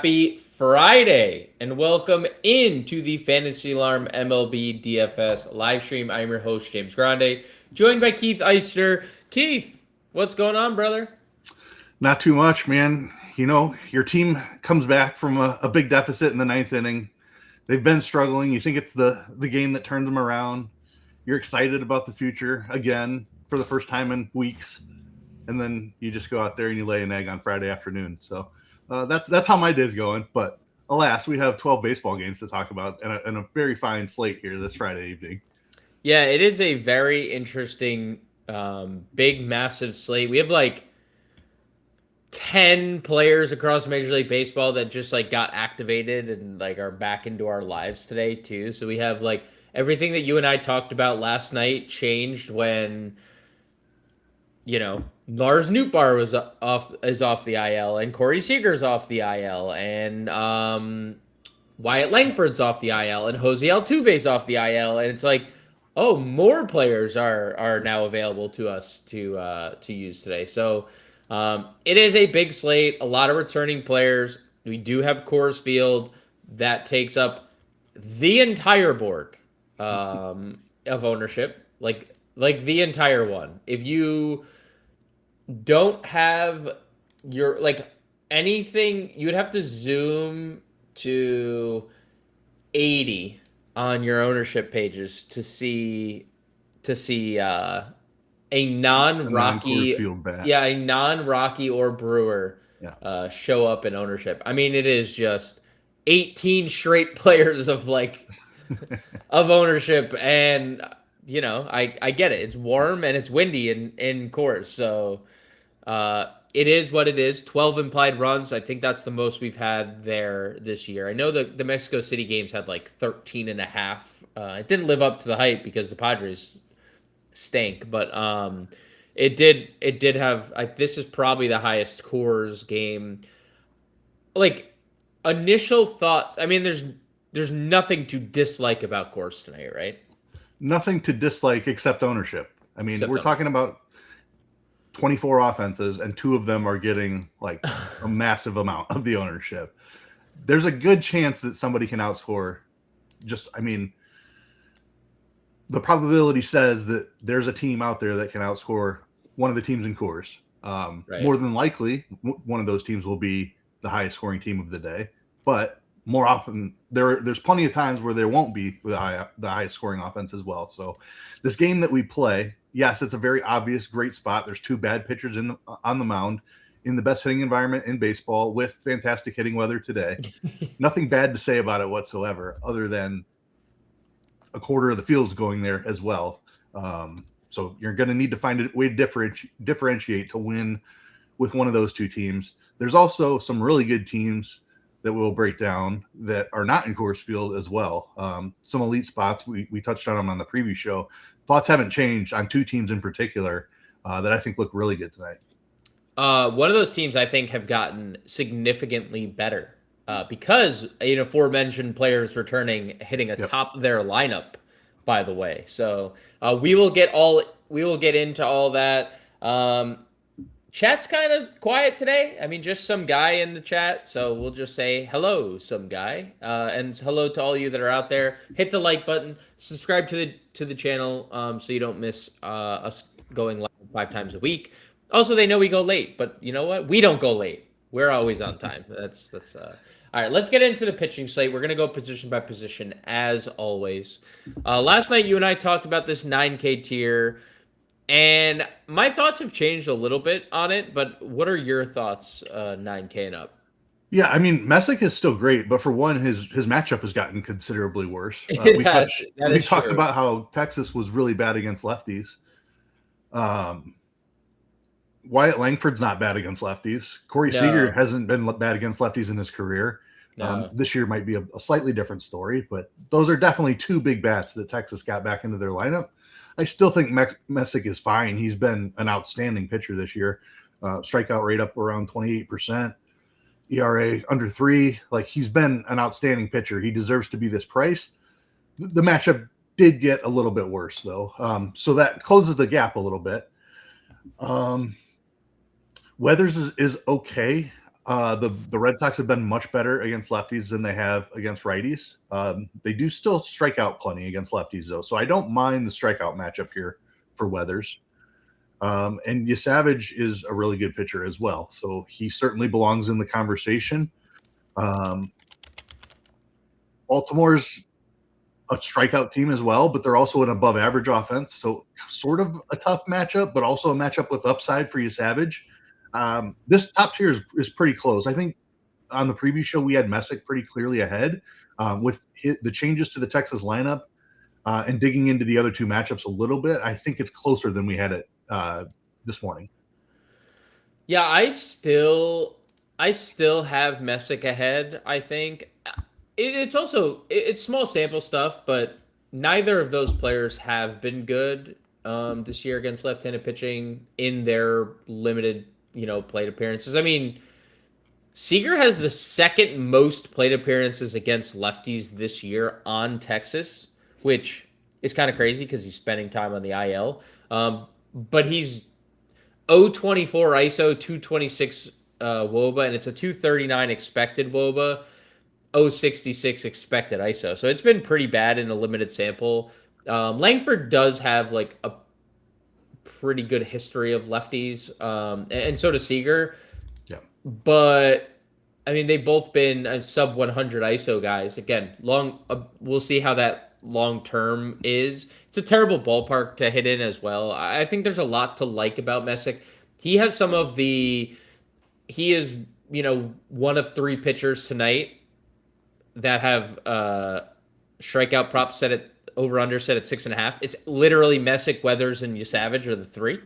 Happy Friday and welcome into the Fantasy Alarm MLB DFS live stream. I'm your host, James Grande, joined by Keith Eisner. Keith, what's going on, brother? Not too much, man. You know, your team comes back from a big deficit in the ninth inning. They've been struggling. You think it's the game that turned them around. You're excited about the future again for the first time in weeks. And then you just go out there and you lay an egg on Friday afternoon. So that's how my day's going. But alas, we have 12 baseball games to talk about and a very fine slate here this Friday evening. Yeah, it is a very interesting, big, massive slate. We have like 10 players across Major League Baseball that just like got activated and like are back into our lives today too. So we have like everything that you and I talked about last night changed when Lars Nootbaar is off the IL and Corey Seager's off the IL and Wyatt Langford's off the IL and Jose Altuve's off the IL, and it's like, oh, more players are now available to us to use today. So it is a big slate, a lot of returning players. We do have Coors Field that takes up the entire board of ownership, like the entire one. If you don't have your anything, you would have to zoom to 80 on your ownership pages to see a non-Rocky a non-Rocky or Brewer show up in ownership. I mean, it is just 18 straight players of of ownership, and I get it. It's warm and it's windy in Coors, so it is what it is. 12 implied runs. I think that's the most we've had there this year. I know the Mexico City games had like 13 and a half. It didn't live up to the hype because the Padres stank, but it did have, this is probably the highest Coors game. Like, initial thoughts. I mean, there's nothing to dislike about Coors tonight, right? Nothing to dislike except ownership. I mean, we're talking about 24 offenses, and 2 of them are getting like a massive amount of the ownership. There's a good chance that somebody can outscore. The probability says that there's a team out there that can outscore one of the teams in Coors. Right. More than likely, one of those teams will be the highest scoring team of the day. But more often, there's plenty of times where there won't be the highest scoring offense as well. So this game that we play, yes, it's a very obvious, great spot. There's 2 bad pitchers on the mound in the best hitting environment in baseball with fantastic hitting weather today. Nothing bad to say about it whatsoever, other than a quarter of the field's going there as well. So you're going to need to find a way to differentiate to win with one of those 2 teams. There's also some really good teams that we'll break down that are not in Coors Field as well. Some elite spots, we touched on them on the preview show. Thoughts haven't changed on 2 teams in particular that I think look really good tonight. One of those teams I think have gotten significantly better because aforementioned players returning, hitting atop their lineup, by the way. So we will get into all that. Chat's kind of quiet today. I mean, just some guy in the chat. So we'll just say hello, some guy. And hello to all you that are out there. Hit the like button. Subscribe to the channel so you don't miss us going live 5 times a week. Also, they know we go late. But you know what? We don't go late. We're always on time. That's all right, let's get into the pitching slate. We're going to go position by position as always. Last night, you and I talked about this 9K tier. And my thoughts have changed a little bit on it, but what are your thoughts 9K and up? Yeah, I mean, Messick is still great, but for one, his matchup has gotten considerably worse. We talked about how Texas was really bad against lefties. Wyatt Langford's not bad against lefties. Corey Seager hasn't been bad against lefties in his career. No. This year might be a slightly different story, but those are definitely 2 big bats that Texas got back into their lineup. I still think Messick is fine. He's been an outstanding pitcher this year. Strikeout rate up around 28%. ERA under 3. Like, he's been an outstanding pitcher. He deserves to be this price. The matchup did get a little bit worse, though. So that closes the gap a little bit. Weathers is okay. The Red Sox have been much better against lefties than they have against righties. They do still strike out plenty against lefties, though, so I don't mind the strikeout matchup here for Weathers. And Savage is a really good pitcher as well, so he certainly belongs in the conversation. Baltimore's a strikeout team as well, but they're also an above average offense, so sort of a tough matchup, but also a matchup with upside for Savage. This top tier is pretty close. I think on the preview show we had Messick pretty clearly ahead. With the changes to the Texas lineup and digging into the other two matchups a little bit, I think it's closer than we had it this morning. Yeah, I still have Messick ahead. I think it's small sample stuff, but neither of those players have been good this year against left-handed pitching in their limited plate appearances. I mean, Seager has the second most plate appearances against lefties this year on Texas, which is kind of crazy because he's spending time on the IL. But he's 0.24 ISO, 226 WOBA, and it's a 239 expected WOBA, 0.66 expected ISO. So it's been pretty bad in a limited sample. Langford does have like a pretty good history of lefties, and so does Seager. Yeah. But I mean, they've both been sub 100 ISO guys. Again, we'll see how that long term is. It's a terrible ballpark to hit in as well. I think there's a lot to like about Messick. He has he is one of three pitchers tonight that have strikeout props set at over-under set at 6.5. It's literally Messick, Weathers, and Savage are the three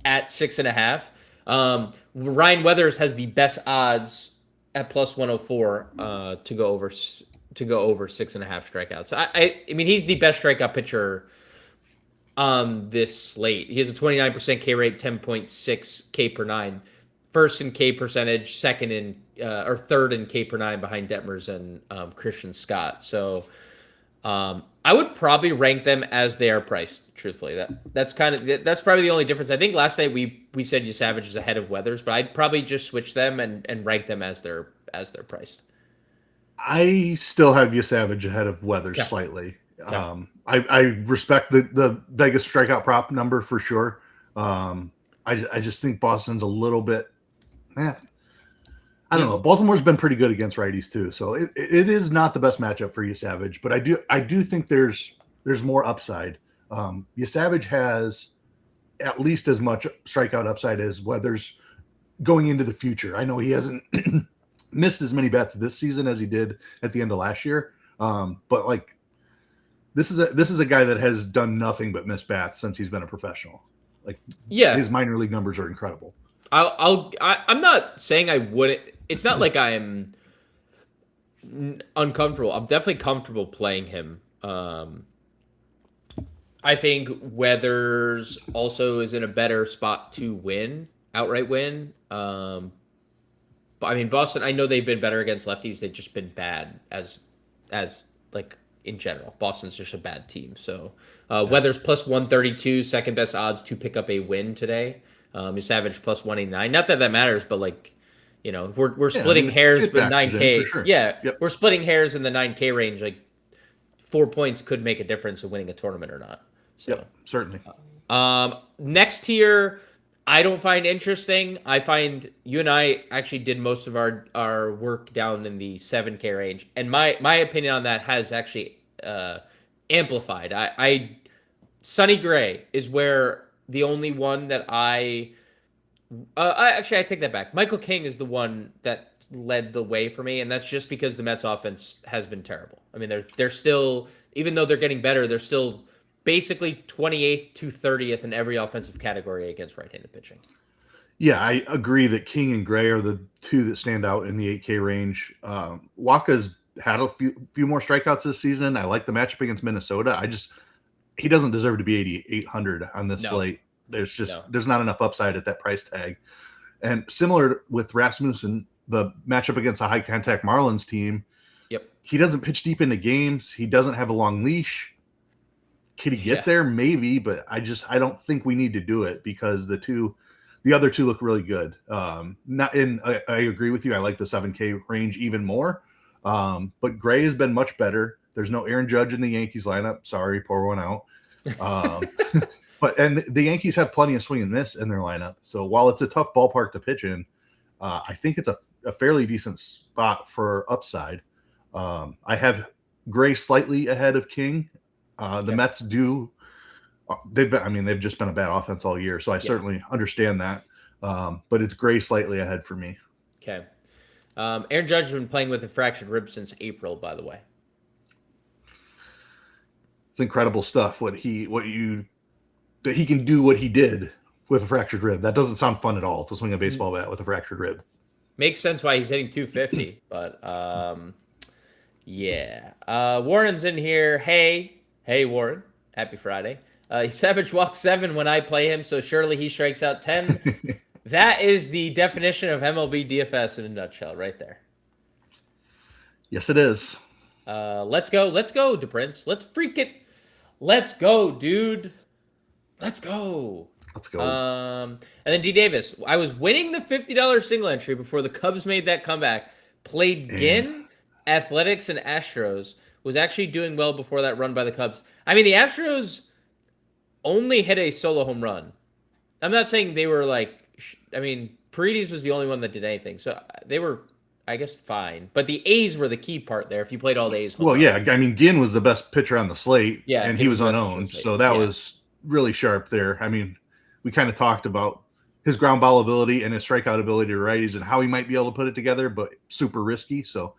at 6.5. Ryan Weathers has the best odds at plus 104 to go over 6.5 strikeouts. I mean, he's the best strikeout pitcher on this slate. He has a 29% K rate, 10.6 K per nine. First in K percentage, second in or third in K per nine behind Detmers and Christian Scott. So I would probably rank them as they are priced. Truthfully, that's probably the only difference. I think last night we said Savage is ahead of Weathers, but I'd probably just switch them and rank them as they're priced. I still have Savage ahead of Weathers slightly. Yeah. I respect the Vegas strikeout prop number for sure. I just think Boston's a little bit. I don't know. Baltimore's been pretty good against righties too, so it is not the best matchup for Savage. But I do think there's more upside. Savage has at least as much strikeout upside as Weathers going into the future. I know he hasn't missed as many bats this season as he did at the end of last year, but like this is a guy that has done nothing but miss bats since he's been a professional. Like, yeah, his minor league numbers are incredible. I'm not saying I wouldn't. It's not like I'm uncomfortable. I'm definitely comfortable playing him. I think Weathers also is in a better spot to outright win. But I mean, Boston, I know they've been better against lefties. They've just been bad as like in general. Boston's just a bad team. So Weathers plus 132, second best odds to pick up a win today. Savage plus 189. Not that matters, but like, we're splitting hairs with 9K. Sure. Yeah, yep. We're splitting hairs in the 9K range. Like 4 points could make a difference in winning a tournament or not. So, yep, certainly. Next tier, I don't find interesting. I find you and I actually did most of our work down in the 7K range, and my opinion on that has actually amplified. Sonny Gray is where the only one that I take that back. Michael King is the one that led the way for me, and that's just because the Mets offense has been terrible. I mean, they're still, even though they're getting better, they're still basically 28th to 30th in every offensive category against right-handed pitching. Yeah, I agree that King and Gray are the two that stand out in the 8K range. Waka's had a few more strikeouts this season. I like the matchup against Minnesota. He doesn't deserve to be 8,800 on this slate. There's not enough upside at that price tag. And similar with Rasmussen, the matchup against a high contact Marlins team. Yep. He doesn't pitch deep into games. He doesn't have a long leash. Could he get there? Maybe, but I don't think we need to do it because the The other two look really good. Not in. I agree with you. I like the 7K range even more. But Gray has been much better. There's no Aaron Judge in the Yankees lineup. Sorry, pour one out. And the Yankees have plenty of swing and miss in their lineup. So while it's a tough ballpark to pitch in, I think it's a fairly decent spot for upside. I have Gray slightly ahead of King. The Mets do. They've just been a bad offense all year, so I certainly understand that. But it's Gray slightly ahead for me. Okay. Aaron Judge has been playing with a fractured rib since April, by the way. It's incredible stuff. That he can do what he did with a fractured rib. That doesn't sound fun at all, to swing a baseball bat with a fractured rib. Makes sense why he's hitting 250, but Warren's in here. Hey Warren, happy Friday. Savage walks 7 when I play him, so surely he strikes out 10. That is the definition of MLB DFS in a nutshell, right there. Yes, it is. Let's go, DePrince. Let's go, dude. Let's go. And then D Davis. I was winning the $50 single entry before the Cubs made that comeback. Played Ginn, Athletics, and Astros. Was actually doing well before that run by the Cubs. I mean, the Astros only hit a solo home run. I'm not saying they were Paredes was the only one that did anything. So they were, I guess, fine. But the A's were the key part there if you played all the A's. Ginn was the best pitcher on the slate. Yeah, and he was unowned. So that was really sharp there. I mean, we kind of talked about his ground ball ability and his strikeout ability to righties and how he might be able to put it together, but super risky. So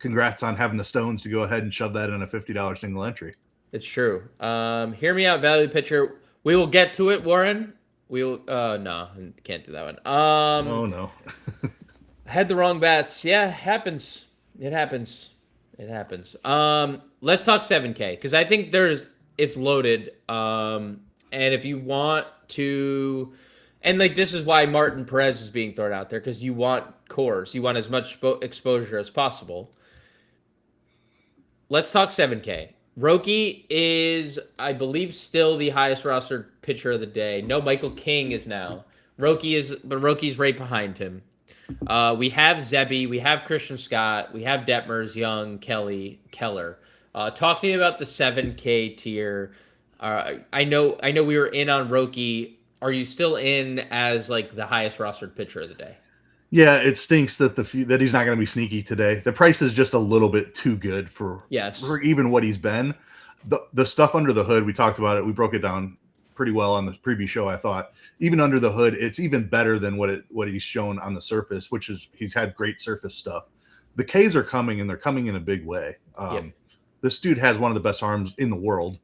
congrats on having the stones to go ahead and shove that in a $50 single entry. It's true. Hear me out, value pitcher. We will get to it, Warren. No, can't do that one. Oh no. I had the wrong bats. Yeah, it happens. It happens. Let's talk 7K because I think it's loaded. And if you want to, and this is why Martin Perez is being thrown out there because you want cores. You want as much exposure as possible. Let's talk 7K. Roki is, I believe, still the highest rostered pitcher of the day. No, Michael King is now. Roki's right behind him. We have Zebby, we have Christian Scott, we have Detmers, Young, Kelly, Keller. Talk to me about the 7K tier. I know we were in on Roki. Are you still in as the highest rostered pitcher of the day? Yeah, it stinks that that he's not going to be sneaky today. The price is just a little bit too good for even what he's been. The stuff under the hood, we talked about it. We broke it down pretty well on the preview show. I thought even under the hood, it's even better than what he's shown on the surface, which is he's had great surface stuff. The Ks are coming, and they're coming in a big way. This dude has one of the best arms in the world.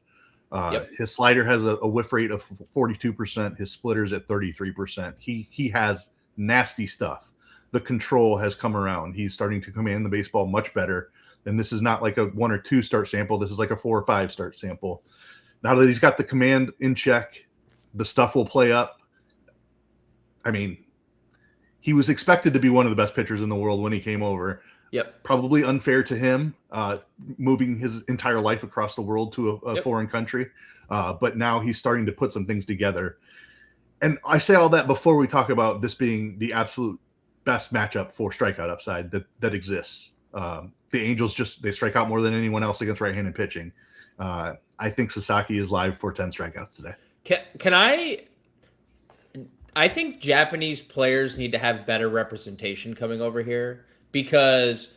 His slider has a whiff rate of 42%. His splitter's at 33%. He has nasty stuff. The control has come around. He's starting to command the baseball much better. And this is not like a 1 or 2 start sample. This is like a 4 or 5 start sample. Now that he's got the command in check, the stuff will play up. I mean, he was expected to be one of the best pitchers in the world when he came over. Yep. Probably unfair to him, moving his entire life across the world to a foreign country. But now he's starting to put some things together. And I say all that before we talk about this being the absolute best matchup for strikeout upside that exists. The Angels they strike out more than anyone else against right-handed pitching. I think Sasaki is live for 10 strikeouts today. I think Japanese players need to have better representation coming over here because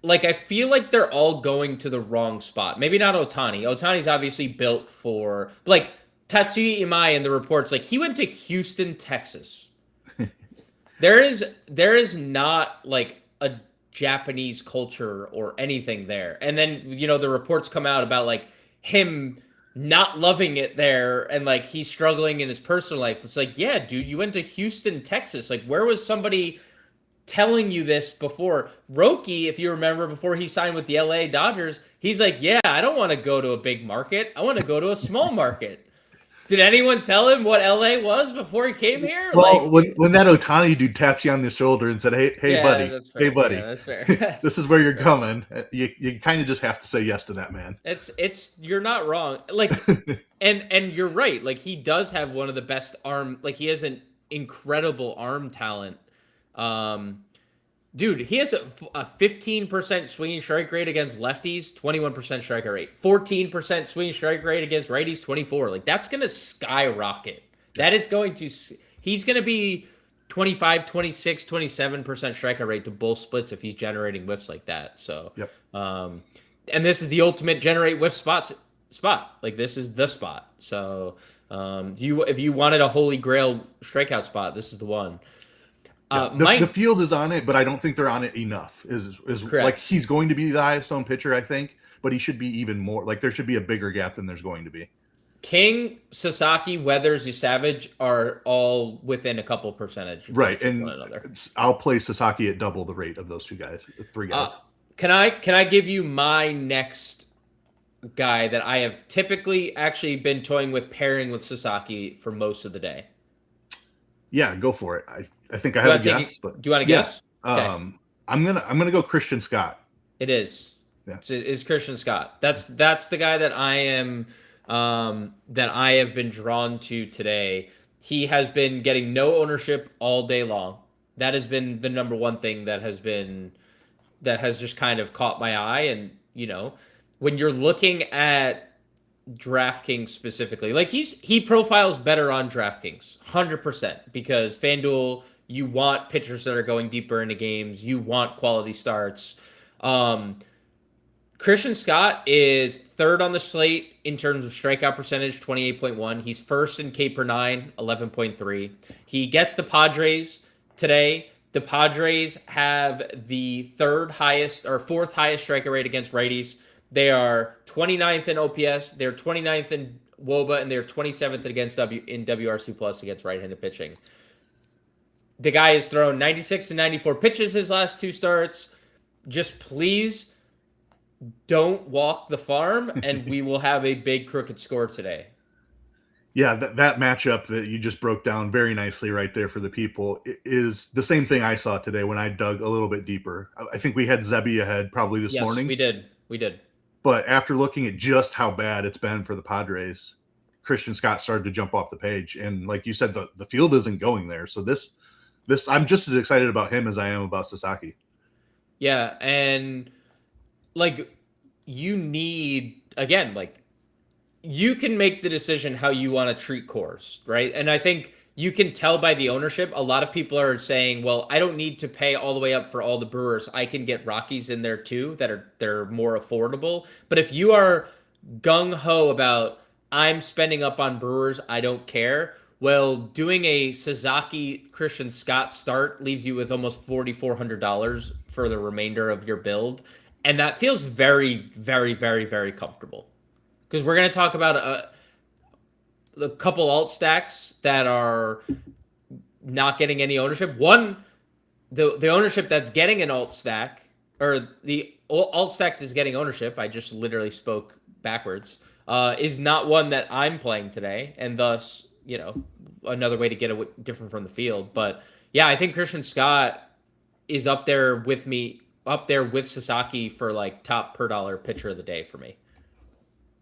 I feel like they're all going to the wrong spot. Maybe not Ohtani. Ohtani's obviously built for Tatsuya Imai in the reports, he went to Houston, Texas. There is not a Japanese culture or anything there. And then, the reports come out about him not loving it there and he's struggling in his personal life. It's yeah, dude, you went to Houston, Texas. Where was somebody telling you this before? Roki, if you remember, before he signed with the LA Dodgers, he's yeah, I don't want to go to a big market. I want to go to a small market. Did anyone tell him what LA was before he came here? Well, when that Ohtani dude taps you on the shoulder and said, "Hey, yeah, buddy, that's fair. hey, buddy, Yeah, that's fair. this is where you're coming," you kind of just have to say yes to that man. It's you're not wrong. Like, and you're right. Like, he does have one of the best arm. Like, he has an incredible arm talent. Dude, he has a 15% swinging strike rate against lefties, 21% strikeout rate, 14% swinging strike rate against righties, 24. Like, that's going to skyrocket. That is going to, he's going to be 25, 26, 27% strikeout rate to both splits if he's generating whiffs like that. So, and this is the ultimate generate whiff spot. Like, this is the spot. So, if you wanted a holy grail strikeout spot, this is the one. The field is on it, but I don't think they're on it enough. Is like, he's going to be the highest owned pitcher, I think, but he should be even more. Like, there should be a bigger gap than there's going to be. King, Sasaki, Weathers, Savage are all within a couple percentage, right? And I'll play Sasaki at double the rate of those three guys. Can I give you my next guy that I have typically actually been toying with pairing with Sasaki for most of the day? Yeah, go for it. I think I have a guess. But do you want to guess? Okay. I'm gonna go Christian Scott. It is. Yeah. It is Christian Scott. That's the guy that I am that I have been drawn to today. He has been getting no ownership all day long. That has been the number one thing that has just kind of caught my eye. And when you're looking at DraftKings specifically, like he profiles better on DraftKings 100%, because FanDuel, you want pitchers that are going deeper into games, you want quality starts. Christian Scott is third on the slate in terms of strikeout percentage, 28.1. He's first in K per 9, 11.3. He gets the Padres today. The Padres have the fourth highest strikeout rate against righties. They are 29th in OPS. They're 29th in WOBA, and they're 27th against in WRC plus against right-handed pitching. The guy has thrown 96 to 94 pitches his last two starts. Just please don't walk the farm, and we will have a big crooked score today. Yeah, that matchup that you just broke down very nicely right there for the people is the same thing I saw today when I dug a little bit deeper. I think we had Zebby ahead probably this morning. Yes, we did. But after looking at just how bad it's been for the Padres, Christian Scott started to jump off the page. And like you said, the field isn't going there. So this I'm just as excited about him as I am about Sasaki. Yeah, and like you need, again, like you can make the decision how you want to treat cores, right? And I think you can tell by the ownership. A lot of people are saying, well, I don't need to pay all the way up for all the Brewers. I can get Rockies in there too they're more affordable. But if you are gung-ho about, I'm spending up on Brewers, I don't care, well, doing a Sasaki Christian Scott start leaves you with almost $4,400 for the remainder of your build. And that feels very, very, very, very comfortable. Because we're going to talk about a couple alt stacks that are not getting any ownership. One, the ownership that's getting an alt stack, or the alt stack is getting ownership, I just literally spoke backwards, is not one that I'm playing today. And thus, another way to get it different from the field. But yeah, I think Christian Scott is up there with Sasaki for like top per dollar pitcher of the day for me.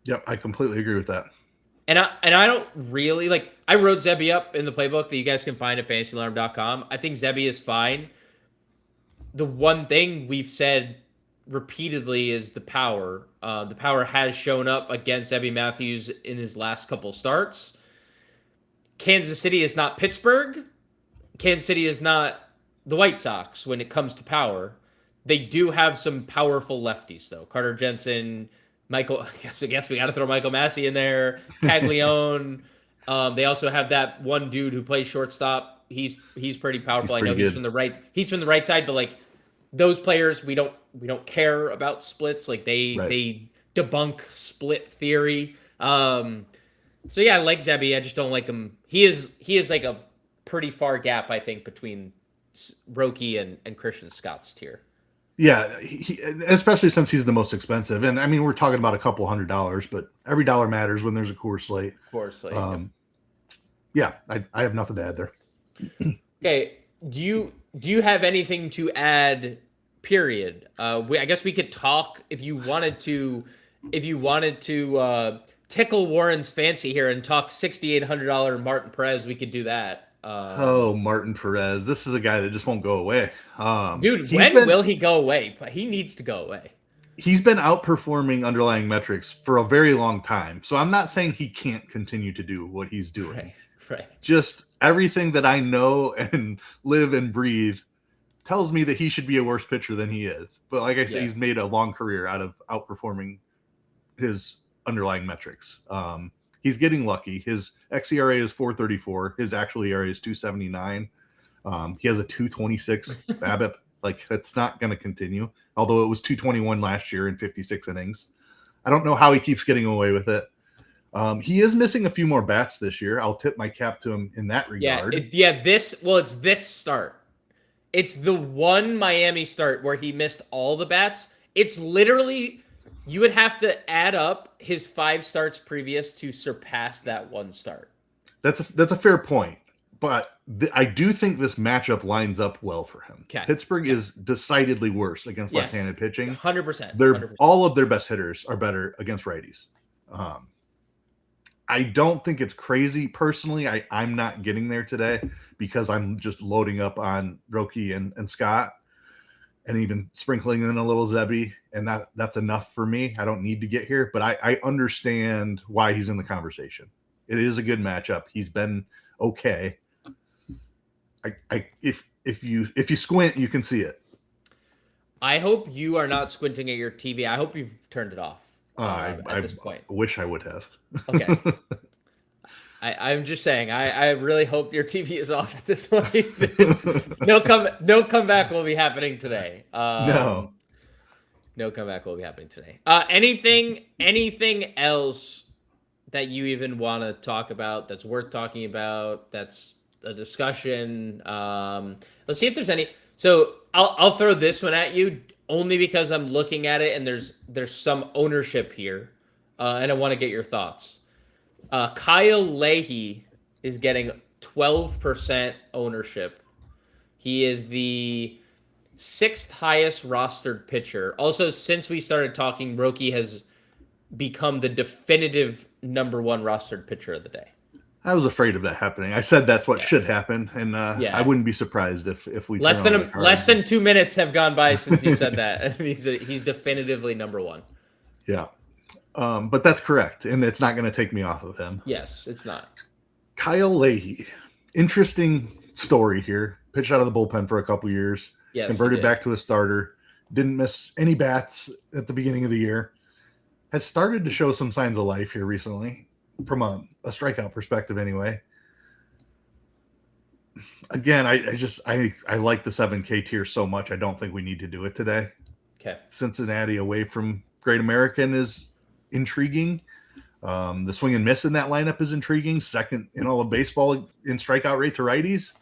Yep, I completely agree with that. And I don't really I wrote Zebby up in the playbook that you guys can find at fantasyalarm.com. I think Zebby is fine. The one thing we've said repeatedly is the power. The power has shown up against Zebby Matthews in his last couple starts. Kansas City is not Pittsburgh. Kansas City is not the White Sox when it comes to power. They do have some powerful lefties, though. Carter Jensen, Michael, I guess we got to throw Michael Massey in there. Caglione. They also have that one dude who plays shortstop. He's pretty powerful. I know he's from the right. He's from the right side, but like those players, we don't care about splits. Like they debunk split theory. So yeah, I like Zebby. I just don't like him. He is like a pretty far gap, I think, between Roki and Christian Scott's tier. Yeah, especially since he's the most expensive. And I mean, we're talking about a couple $100, but every dollar matters when there's a Coors slate. Coors slate. Yeah, I have nothing to add there. Okay, do you have anything to add? Period. I guess we could talk if you wanted to. Tickle Warren's fancy here and talk $6,800 Martin Perez, we could do that. Martin Perez. This is a guy that just won't go away. Dude, when will he go away? He needs to go away. He's been outperforming underlying metrics for a very long time. So I'm not saying he can't continue to do what he's doing. Right. Just everything that I know and live and breathe tells me that he should be a worse pitcher than he is. But like I said, he's made a long career out of outperforming his underlying metrics. He's getting lucky. His xERA is 4.34. His actual ERA is 2.79. He has a 2.26 BABIP. Like, that's not going to continue. Although it was 2.21 last year in 56 innings. I don't know how he keeps getting away with it. He is missing a few more bats this year. I'll tip my cap to him in that regard. It's this start. It's the one Miami start where he missed all the bats. It's literally, you would have to add up his 5 starts previous to surpass that one start. That's a fair point. But I do think this matchup lines up well for him. Okay. Pittsburgh is decidedly worse against left-handed pitching. 100%. All of their best hitters are better against righties. I don't think it's crazy. Personally, I'm not getting there today because I'm just loading up on Roki and Scott and even sprinkling in a little Zebby, and that's enough for me. I don't need to get here, but I understand why he's in the conversation. It is a good matchup. He's been okay. If you squint, you can see it. I hope you are not squinting at your TV. I hope you've turned it off at this point. I wish I would have. Okay. I'm just saying, I really hope your TV is off at this point. No comeback will be happening today. No comeback will be happening today. Anything else that you even want to talk about that's worth talking about, that's a discussion? Let's see if there's any. So I'll throw this one at you only because I'm looking at it and there's some ownership here, and I want to get your thoughts. Kyle Leahy is getting 12% ownership. He is the 6th highest rostered pitcher. Also, since we started talking, Roki has become the definitive number 1 rostered pitcher of the day. I was afraid of that happening. I said that's what should happen, and I wouldn't be surprised if we less than 2 minutes have gone by since you said that. He's definitively number 1. Yeah. But that's correct, and it's not going to take me off of him. Yes, it's not. Kyle Leahy. Interesting story here. Pitched out of the bullpen for a couple years. Yes, converted back to a starter. Didn't miss any bats at the beginning of the year. Has started to show some signs of life here recently, from a strikeout perspective anyway. Again, I like the 7K tier so much, I don't think we need to do it today. Okay. Cincinnati away from Great American is intriguing. The swing and miss in that lineup is intriguing. Second in all of baseball in strikeout rate to righties.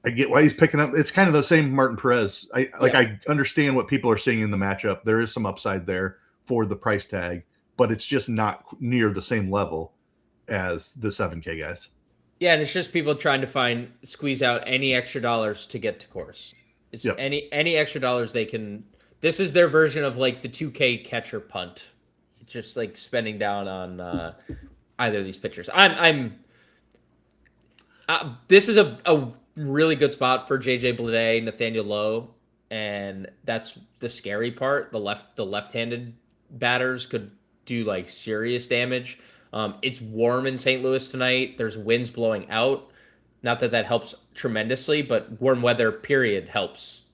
I get why he's picking up. It's kind of the same Martin Perez. I understand what people are seeing in the matchup. There is some upside there for the price tag, but it's just not near the same level as the 7K guys. Yeah, and it's just people trying to squeeze out any extra dollars to get to Coors. It's any extra dollars they can. This is their version of like the 2K catcher punt. It's just like spending down on either of these pitchers. This is a really good spot for JJ Bleday, Nathaniel Lowe, and that's the scary part. The left-handed batters could do like serious damage. It's warm in St. Louis tonight. There's winds blowing out. Not that helps tremendously, but warm weather period helps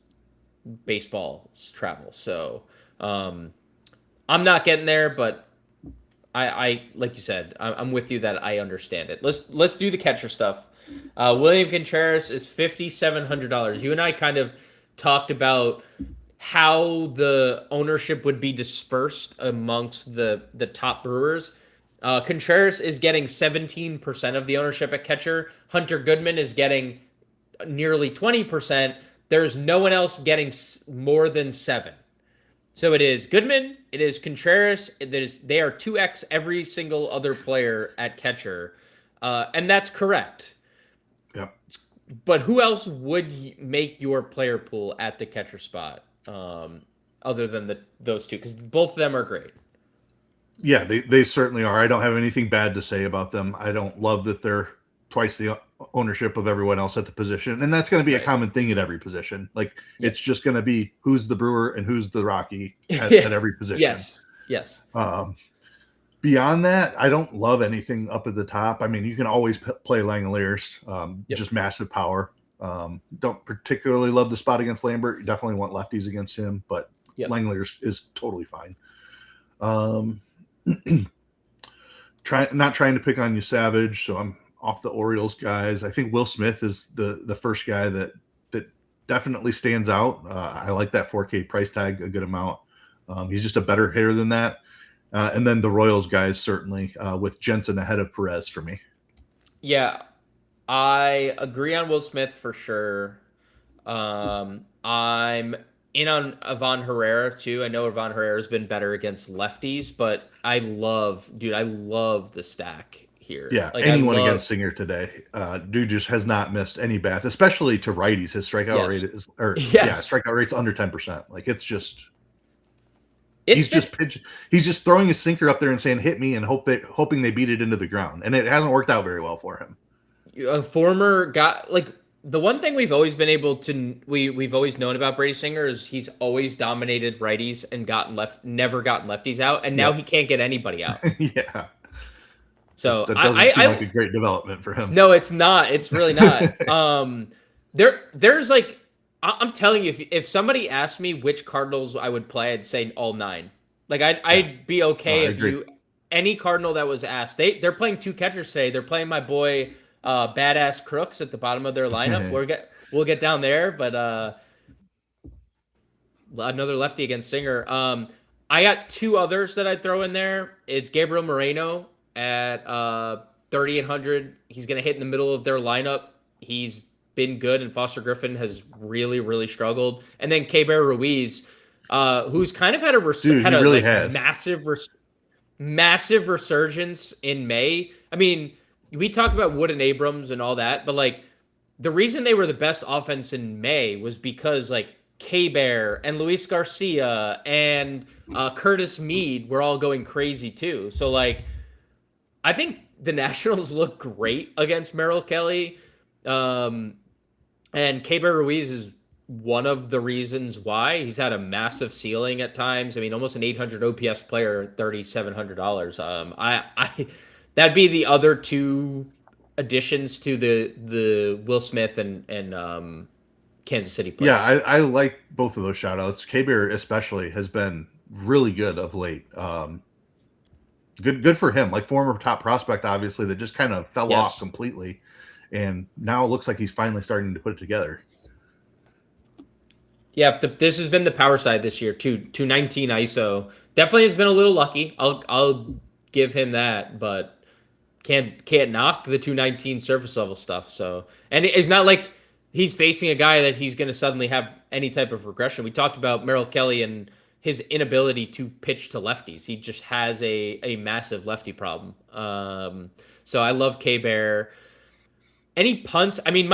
baseball's travel. So I'm not getting there, but I like you said, I'm with you that I understand it. Let's do the catcher stuff. William Contreras is $5,700. You and I kind of talked about how the ownership would be dispersed amongst the top Brewers. Contreras is getting 17% of the ownership at catcher. Hunter Goodman is getting nearly 20%. there's no one else getting more than 7. So it is Goodman, it is Contreras, they are 2x every single other player at catcher, and that's correct. Yep. But who else would make your player pool at the catcher spot, other than those two? Because both of them are great. Yeah, they certainly are. I don't have anything bad to say about them. I don't love that they're twice the ownership of everyone else at the position, and that's going to be a common thing at every position. Like it's just going to be who's the Brewer and who's the Rocky at every position. Yes. Beyond that, I don't love anything up at the top. I mean, you can always play Langoliers, just massive power. Don't particularly love the spot against Lambert. You definitely want lefties against him, but Langoliers is totally fine. Not trying to pick on you, Savage, so I'm off the Orioles guys. I think Will Smith is the first guy that definitely stands out. I like that 4K price tag a good amount. He's just a better hitter than that. And then the Royals guys, certainly, with Jensen ahead of Perez for me. Yeah, I agree on Will Smith for sure. I'm in on Ivan Herrera, too. I know Ivan Herrera's been better against lefties, but I love the stack here. Yeah, like, anyone against Singer today. Dude just has not missed any bats, especially to righties. His strikeout rate is, strikeout rate's under 10%. Like, it's just... He's just throwing his sinker up there and saying "hit me" and hoping they beat it into the ground, and it hasn't worked out very well for him. A former guy, like the one thing we've always been able to we've always known about Brady Singer is he's always dominated righties and never gotten lefties out, and now he can't get anybody out. Yeah. So that doesn't seem like a great development for him. No, it's not. It's really not. There's like. I'm telling you, if somebody asked me which Cardinals I would play, I'd say all 9. Like I'd be okay if any Cardinal that was asked. They're playing 2 catchers today. They're playing my boy Badass Crooks at the bottom of their lineup. We'll get down there, but another lefty against Singer. I got 2 others that I'd throw in there. It's Gabriel Moreno at 3,800. He's gonna hit in the middle of their lineup. He's been good, and Foster Griffin has really, really struggled. And then Keibert Ruiz, who's kind of had a massive resurgence in May. I mean, we talk about Wood and Abrams and all that, but like the reason they were the best offense in May was because like Keibert and Luis Garcia and Curtis Mead were all going crazy too. So like, I think the Nationals look great against Merrill Kelly. And Keibert Ruiz is one of the reasons why he's had a massive ceiling at times. I mean, almost an 800 OPS player, $3,700. That'd be the other 2 additions to the Will Smith and Kansas City players. Yeah, I like both of those shout outs. Keibert especially has been really good of late. Good for him. Like former top prospect, obviously, that just kind of fell off completely. And now it looks like he's finally starting to put it together. Yeah, this has been the power side this year too. 219 ISO definitely has been a little lucky. I'll give him that, but can't knock the 219 surface level stuff. So, and it's not like he's facing a guy that he's going to suddenly have any type of regression. We talked about Merrill Kelly and his inability to pitch to lefties. He just has a massive lefty problem. So I love Keibert. Any punts? I mean,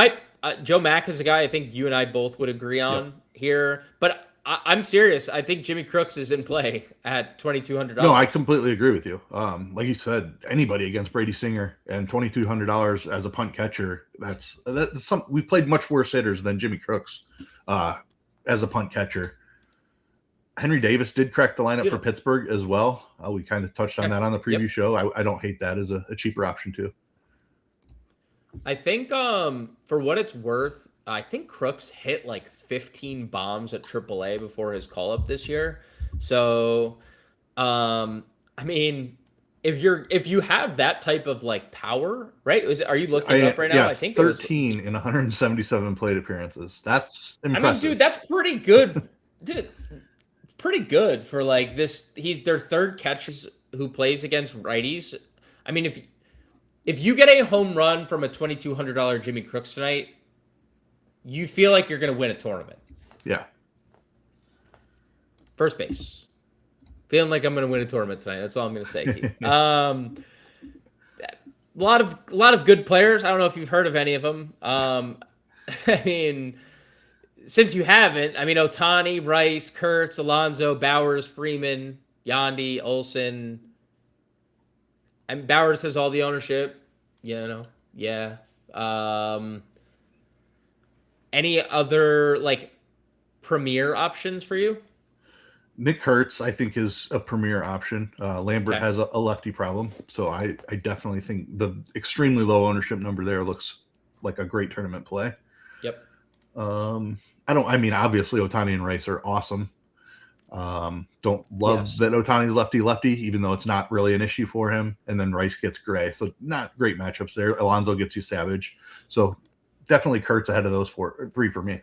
Joe Mack is a guy I think you and I both would agree on here. But I'm serious. I think Jimmy Crooks is in play at $2,200. No, I completely agree with you. Like you said, anybody against Brady Singer and $2,200 as a punt catcher. That's we've played much worse hitters than Jimmy Crooks as a punt catcher. Henry Davis did crack the lineup for Pittsburgh as well. We kind of touched on that on the preview show. I don't hate that as a cheaper option too. I think for what it's worth, I think Crooks hit like 15 bombs at AAA before his call up this year. So, I mean, if you have that type of like power, right? Are you looking up right now? Yeah, I think 13 in 177 plate appearances. That's impressive. I mean, dude, that's pretty good. Dude, pretty good for like this. He's their 3rd catcher who plays against righties. I mean, if you get a home run from a $2,200 Jimmy Crooks tonight, you feel like you're going to win a tournament. Yeah. First base. Feeling like I'm going to win a tournament tonight. That's all I'm going to say, Keith. A lot of good players. I don't know if you've heard of any of them. I mean, since you haven't, I mean, Ohtani, Rice, Kurtz, Alonso, Bowers, Freeman, Yandy, Olsen. And Bowers has all the ownership. Yeah. Any other like premier options for you? Nick Kurtz, I think, is a premier option. Lambert has a lefty problem, so I definitely think the extremely low ownership number there looks like a great tournament play. Yep. I mean, obviously, Ohtani and Rice are awesome. Don't love that Ohtani's lefty, even though it's not really an issue for him. And then Rice gets Gray, so not great matchups there. Alonso gets you Savage, so definitely Kurtz ahead of those three for me.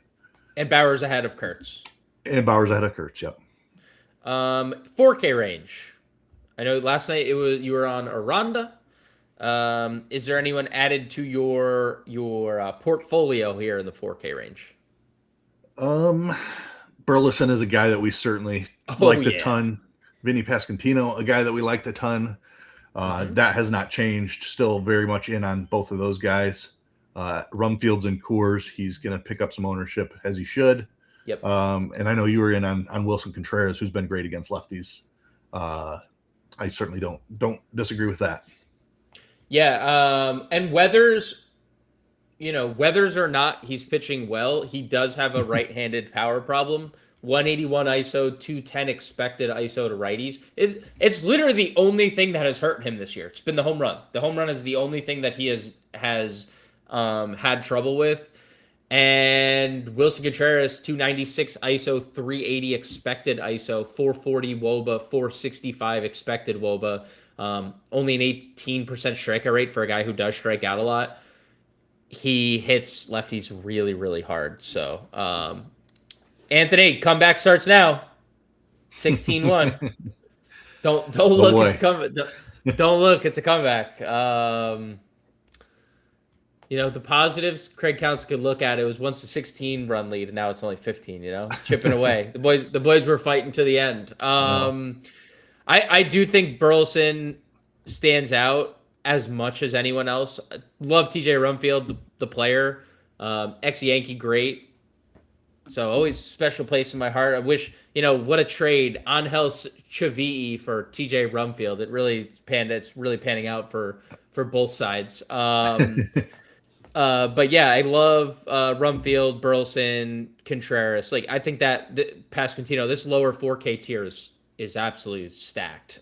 And Bowers ahead of Kurtz. And Bowers ahead of Kurtz. Yep. 4K range. I know last night you were on Aranda. Is there anyone added to your portfolio here in the 4K range? Burleson is a guy that we certainly liked a ton. Vinny Pasquantino, a guy that we liked a ton. That has not changed. Still very much in on both of those guys. Rumfields and Coors, he's going to pick up some ownership as he should. Yep. And I know you were in on Wilson Contreras, who's been great against lefties. I certainly don't disagree with that. Yeah. And Weathers, Weathers or not, he's pitching well. He does have a right-handed power problem. 181 ISO, 210 expected ISO to righties. It's literally the only thing that has hurt him this year. It's been the home run. The home run is the only thing that he has had trouble with. And Wilson Contreras, 296 ISO, 380 expected ISO, 440 WOBA, 465 expected WOBA. Only an 18% strikeout rate for a guy who does strike out a lot. He hits lefties really, really hard. So, Anthony, comeback starts now. 16-1. Don't look. It's coming. Don't look. It's a comeback. The positives Craig Counts could look at, it was once a 16-run lead, and now it's only 15, chipping away. The boys were fighting to the end. I do think Burleson stands out as much as anyone else. Love TJ Rumfield, the player. Ex-Yankee great. So always special place in my heart. I wish, what a trade. Angel Chavii for TJ Rumfield. It's really panning out for both sides. But yeah, I love Rumfield, Burleson, Contreras. Like, I think that Pasquantino, this lower 4K tier is absolutely stacked.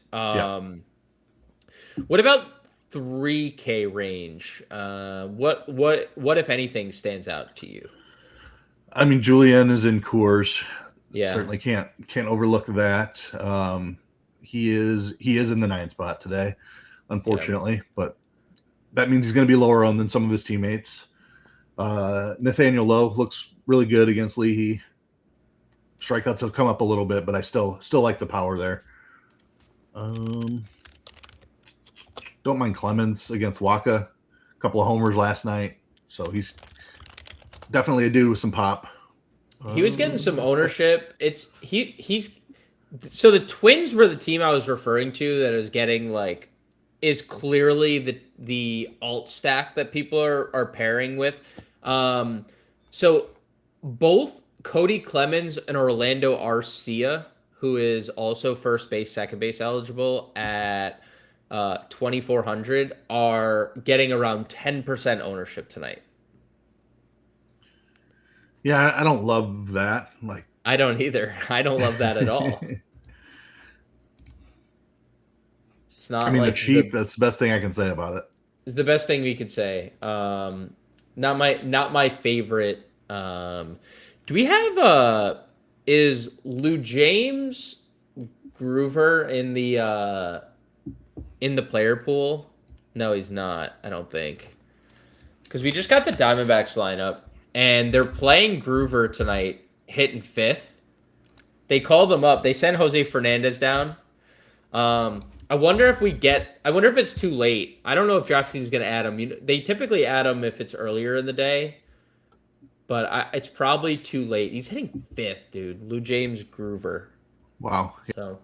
What about 3K range? What if anything stands out to you? I mean, Julian is in Coors. Yeah, certainly can't overlook that. He is in the 9 spot today, unfortunately, but that means he's going to be lower on than some of his teammates. Nathaniel Lowe looks really good against Leahy. Strikeouts have come up a little bit, but I still like the power there. Don't mind Clemens against Waka. A couple of homers last night, so he's definitely a dude with some pop. He was getting some ownership. So the Twins were the team I was referring to that is clearly the alt stack that people are pairing with. So both Cody Clemens and Orlando Arcia, who is also first base, second base eligible at 2,400, are getting around 10% ownership tonight. Yeah, I don't love that. I don't either. I don't love that at all. It's not. They're cheap. That's the best thing I can say about it. It's the best thing we could say. Not my favorite. Do we have is Lou James Groover in the player pool? No, he's not. I don't think, because we just got the Diamondbacks lineup and they're playing Groover tonight, hitting 5th. They called him up. They sent Jose Fernandez down. I wonder if it's too late. I don't know if DraftKings is going to add him. They typically add him if it's earlier in the day. but it's probably too late. He's hitting 5th, dude. Lou James Groover. Wow. So,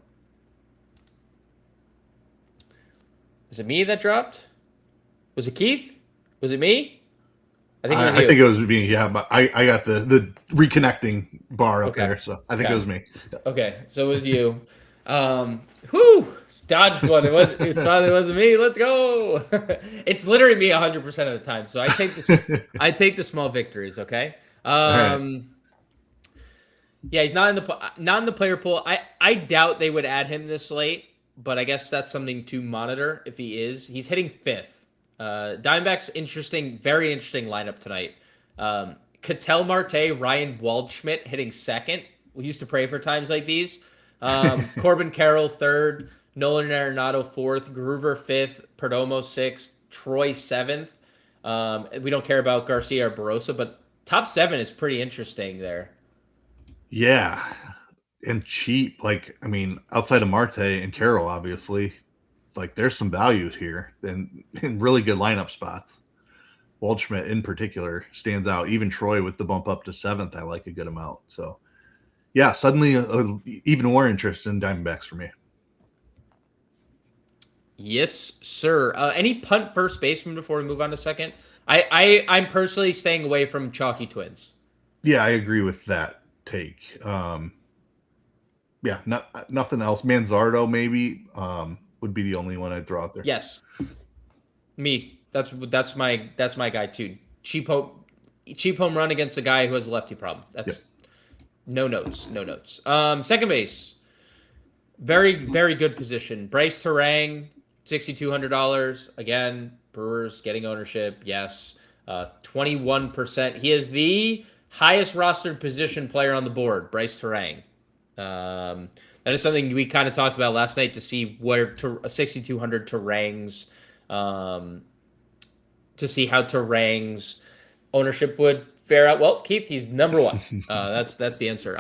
was it me that dropped? Was it Keith? Was it me? I think it was me. Yeah, but I got the reconnecting bar up there, so I think it was me. Yeah. Okay, so it was you. Whew, dodged one. It finally wasn't me. Let's go. It's literally me 100% of the time. So I take the small victories. Okay. Right. Yeah, he's not in the player pool. I doubt they would add him this late, but I guess that's something to monitor if he is. He's hitting 5th. Diamondbacks very interesting lineup tonight. Ketel Marte, Ryan Waldschmidt hitting 2nd. We used to pray for times like these. Corbin Carroll 3rd, Nolan Arenado 4th, Groover 5th, Perdomo 6th, Troy 7th. We don't care about Garcia or Barossa, but top 7 is pretty interesting there. Yeah, and cheap. Like, I mean, outside of Marte and Carroll, obviously, like there's some value here and in really good lineup spots. Waldschmidt in particular stands out. Even Troy with the bump up to 7th, I like a good amount. So, yeah, suddenly even more interest in Diamondbacks for me. Yes, sir. Any punt first baseman before we move on to second? I'm personally staying away from chalky twins. Yeah, I agree with that take. Yeah, nothing else. Manzardo maybe would be the only one I'd throw out there. Yes, me. That's my guy too. Cheap home run against a guy who has a lefty problem. That's no notes. Second base, very very good position. Bryce Terang, $6,200 again. Brewers getting ownership. Yes, 21%. He is the highest rostered position player on the board. Bryce Terang. That is something we kind of talked about last night to see where 6,200 Terang's to see how Terang's ownership would fare out. Well, Keith, he's number 1. That's the answer.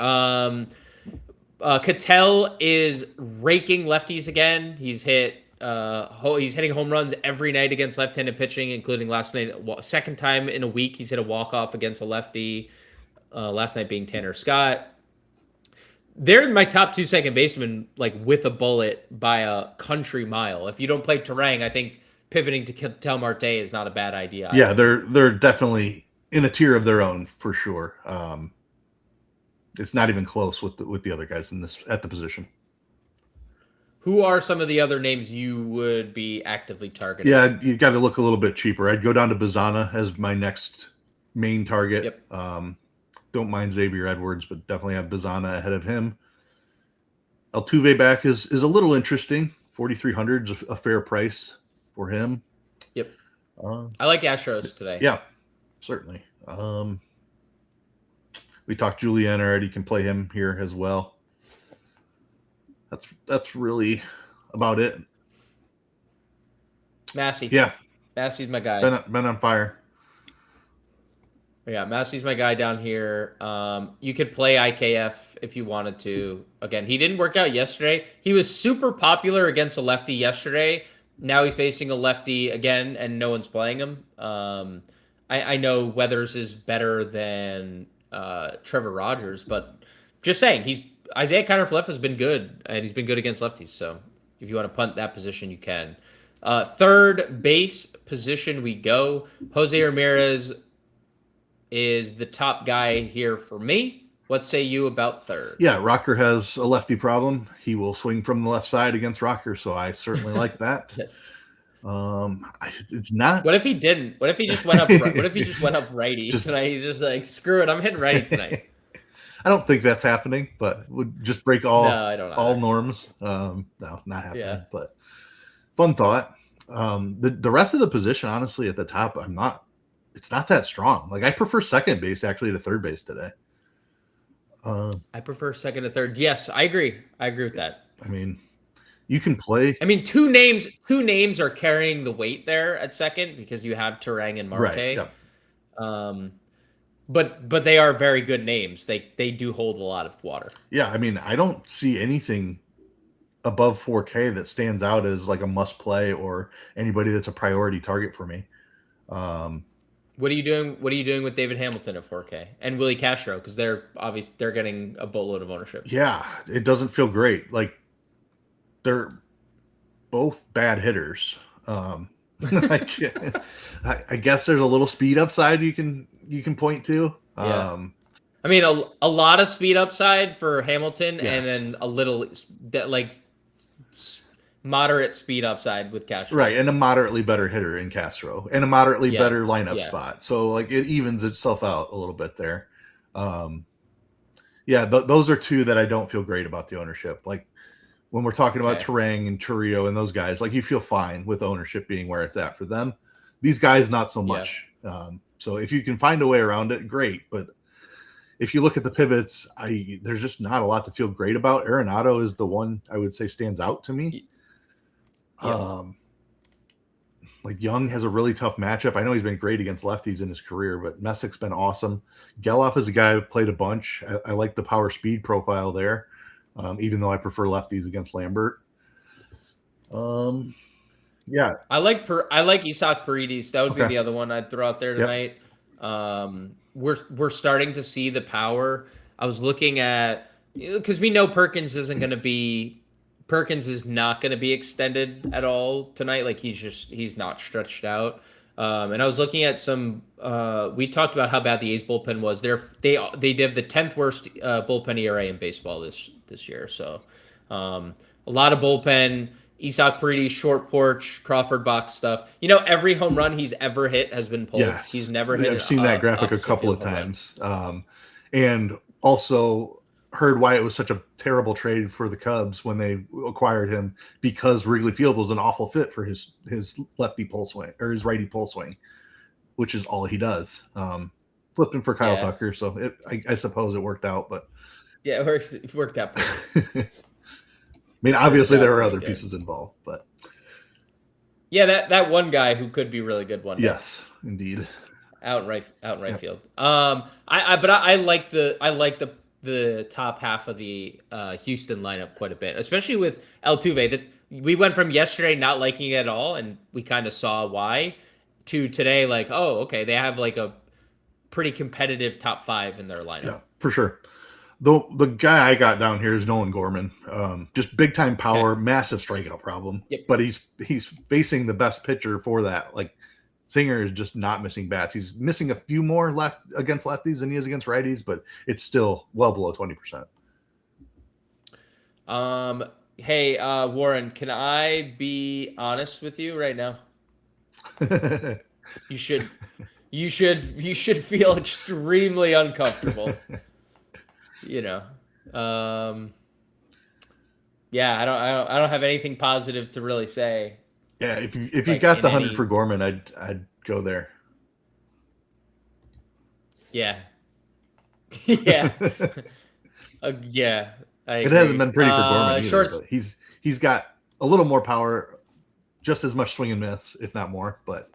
Ketel is raking lefties again. He's hitting home runs every night against left-handed pitching, including last night. Second time in a week he's hit a walk-off against a lefty. Last night being Tanner Scott. They're my top 2 second basemen, like with a bullet by a country mile. If you don't play Terang, I think pivoting to Ketel Marte is not a bad idea. Yeah, they're definitely in a tier of their own for sure. It's not even close with the other guys at the position. Who are some of the other names you would be actively targeting? Yeah, you got to look a little bit cheaper. I'd go down to Bazana as my next main target. Yep. Don't mind Xavier Edwards, but definitely have Bazana ahead of him. Altuve back is a little interesting. 4,300 is a fair price for him. Yep. I like Astros today. Yeah, certainly. We talked Julian already. Can play him here as well. That's really about it. Massey. Yeah. Massey's my guy. Been on fire. Yeah, Massey's my guy down here. You could play IKF if you wanted to. Again, he didn't work out yesterday. He was super popular against a lefty yesterday. Now he's facing a lefty again, and no one's playing him. I know Weathers is better than Trevor Rogers, but just saying, Isaiah Kiner-Falefa has been good, and he's been good against lefties. So if you want to punt that position, you can. Third base position we go. Jose Ramirez is the top guy here for me. What say you about third? Yeah, Rocker has a lefty problem. He will swing from the left side against Rocker, so I certainly like that. Yes. It's not. What if he didn't? What if he just went up? What if he just went up righty tonight? He's just like, screw it, I'm hitting righty tonight. I don't think that's happening, but would just break all norms. No, not happening. Yeah. But fun thought. The rest of the position, honestly, at the top, it's not that strong. Like I prefer second base actually to third base today. I prefer second to third. Yes, I agree. I agree with that. I mean, you can play. I mean, two names are carrying the weight there at second because you have Terang and Marte. Right, yeah. But they are very good names. They do hold a lot of water. Yeah, I mean, I don't see anything above 4K that stands out as like a must play or anybody that's a priority target for me. What are you doing? What are you doing with David Hamilton at 4K and Willie Castro? Because they're getting a boatload of ownership. Yeah, it doesn't feel great. Like they're both bad hitters. I guess there's a little speed upside you can point to. Yeah. I mean, a lot of speed upside for Hamilton, yes. and then a little like moderate speed upside with Castro. Right, and a moderately better hitter in Castro, and a moderately better lineup spot. So like it evens itself out a little bit there. Those are two that I don't feel great about the ownership. Like when we're talking about Terang and Churio and those guys, like you feel fine with ownership being where it's at for them. These guys, not so much. Yeah. So if you can find a way around it, great. But if you look at the pivots, there's just not a lot to feel great about. Arenado is the one I would say stands out to me. Yeah. Like Young has a really tough matchup. I know he's been great against lefties in his career, but Messick's been awesome. Geloff is a guy who played a bunch. I like the power speed profile there, even though I prefer lefties against Lambert. Yeah, I like Isaac Paredes. That would be the other one I'd throw out there tonight. Yep. We're starting to see the power. I was looking at, because we know Perkins is not going to be extended at all tonight. Like he's not stretched out. And I was looking at some. We talked about how bad the A's bullpen was. They have the 10th worst bullpen ERA in baseball this year. So a lot of bullpen. Isaac Paredes, short porch, Crawford box stuff. Every home run he's ever hit has been pulled. Yes. He's never hit. I've seen that graphic a couple of times. And also heard why it was such a terrible trade for the Cubs when they acquired him, because Wrigley Field was an awful fit for his lefty pull swing or his righty pull swing, which is all he does. Flipped him for Kyle Tucker, so I suppose it worked out. But yeah, it worked out. I mean, obviously there were other pieces involved, but yeah, that one guy who could be really good one. Yes, indeed. Out in right field. I like the top half of the Houston lineup quite a bit, especially with Altuve. That we went from yesterday not liking it at all, and we kind of saw why, to today like, oh, okay, they have like a pretty competitive top 5 in their lineup. Yeah, for sure. The guy I got down here is Nolan Gorman. Just big time power, massive strikeout problem. Yep. But he's facing the best pitcher for that. Like Singer is just not missing bats. He's missing a few more left against lefties than he is against righties, but it's still well below 20%. Hey, Warren, can I be honest with you right now? You should feel extremely uncomfortable. Yeah, I don't have anything positive to really say. Yeah, if you got the 100 for Gorman, I'd go there. Yeah. Yeah. Yeah. It hasn't been pretty for Gorman either, but he's got a little more power, just as much swing and miss, if not more, but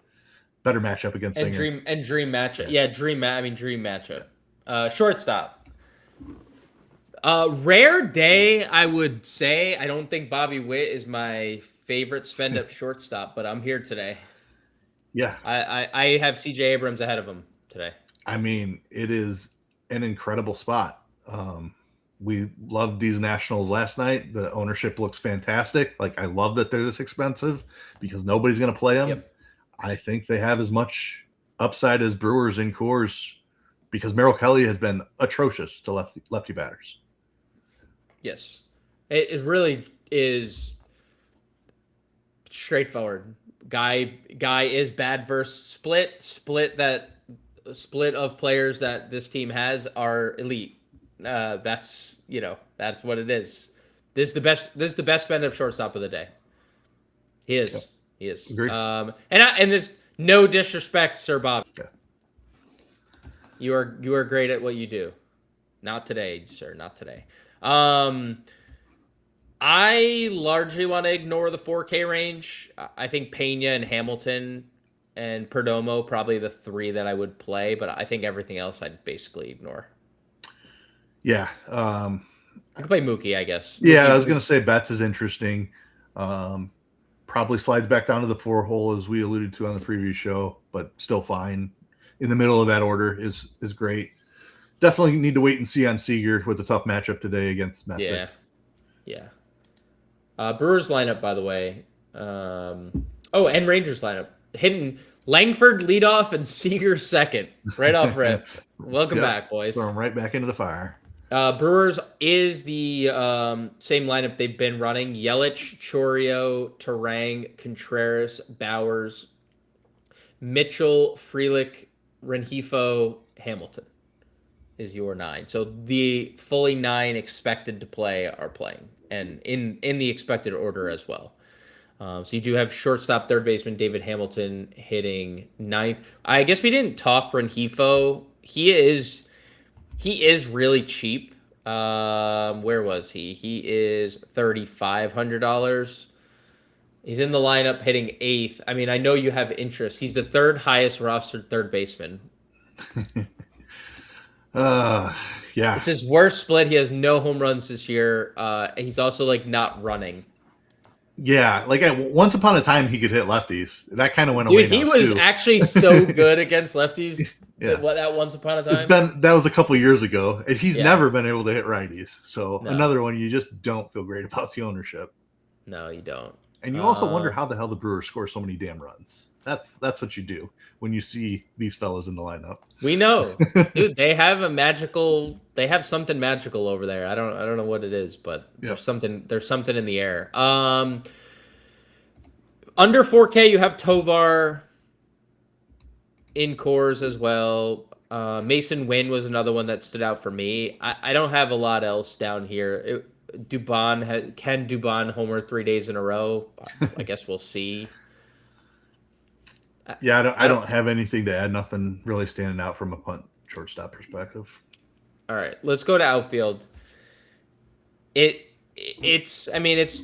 better matchup against Singer. Dream matchup. Yeah, dream matchup. Shortstop. Rare day, I would say. I don't think Bobby Witt is my favorite spend-up shortstop, but I'm here today. Yeah. I have CJ Abrams ahead of him today. I mean, it is an incredible spot. We loved these Nationals last night. The ownership looks fantastic. Like, I love that they're this expensive because nobody's going to play them. Yep. I think they have as much upside as Brewers and Coors because Merrill Kelly has been atrocious to lefty batters. Yes. It really is straightforward. Guy is bad versus split of players that this team has are elite. That's what it is. This is the best spend of shortstop of the day. He is. Yep. He is. Agreed. And this, no disrespect, Sir Bob. Yeah. You are great at what you do. Not today, sir. Not today. I largely want to ignore the 4K range. I think Pena and Hamilton and Perdomo probably the 3 that I would play, but I think everything else I'd basically ignore. Yeah. I could play Mookie, I guess. Yeah, I was going to say Betts is interesting. Probably slides back down to the 4 hole as we alluded to on the previous show, but still fine. in the middle of that order is great. Definitely need to wait and see on Seager with the tough matchup today against Messick. Yeah. Brewers lineup, by the way. And Rangers lineup. Hitting Langford leadoff and Seager second. Right off rip. Welcome back, boys. Throw them right back into the fire. Brewers is the same lineup they've been running. Yelich, Chourio, Terang, Contreras, Bowers, Mitchell, Frelick, Rengifo, Hamilton is your 9. So the fully 9 expected to play are playing, and in the expected order as well. So you do have shortstop, third baseman David Hamilton hitting 9th. I guess we didn't talk Rengifo. He is really cheap. Where was he? He is $3,500. He's in the lineup hitting 8th. I mean, I know you have interest. He's the 3rd highest rostered third baseman. Yeah. It's his worst split. He has no home runs this year. He's also like not running. Yeah, like once upon a time he could hit lefties. That kind of went away. Dude, he was actually so good against lefties. Yeah. That once upon a time. That was a couple years ago. And he's never been able to hit righties. So another one you just don't feel great about the ownership. No, you don't. And you also wonder how the hell the Brewers score so many damn runs. That's what you do when you see these fellas in the lineup. We know. Dude, they have something magical over there. I don't know what it is, but there's something in the air. Under 4K you have Tovar in Coors as well. Mason Wynn was another one that stood out for me. I don't have a lot else down here. Can Dubon homer 3 days in a row? I guess we'll see. Yeah, I don't have anything to add. Nothing really standing out from a punt shortstop perspective. All right, let's go to outfield. It's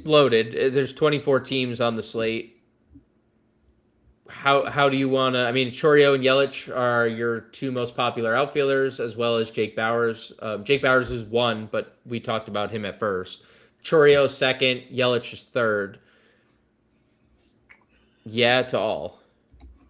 loaded. There's 24 teams on the slate. How do you want to? I mean, Chourio and Yelich are your 2 most popular outfielders, as well as Jake Bowers. Jake Bowers is 1, but we talked about him at first. Chourio 2nd, Yelich is 3rd. Yeah to all.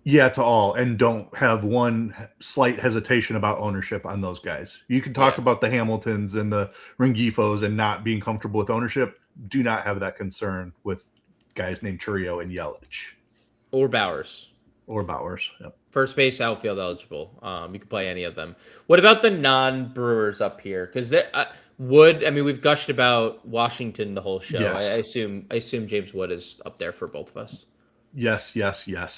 Yeah to all, and don't have one slight hesitation about ownership on those guys. You can talk about the Hamiltons and the Rengifos and not being comfortable with ownership. Do not have that concern with guys named Chourio and Yelich. Or Bowers. Yep. First base, outfield eligible. You can play any of them. What about the non-Brewers up here? Because we've gushed about Washington the whole show. Yes. I assume James Wood is up there for both of us. Yes.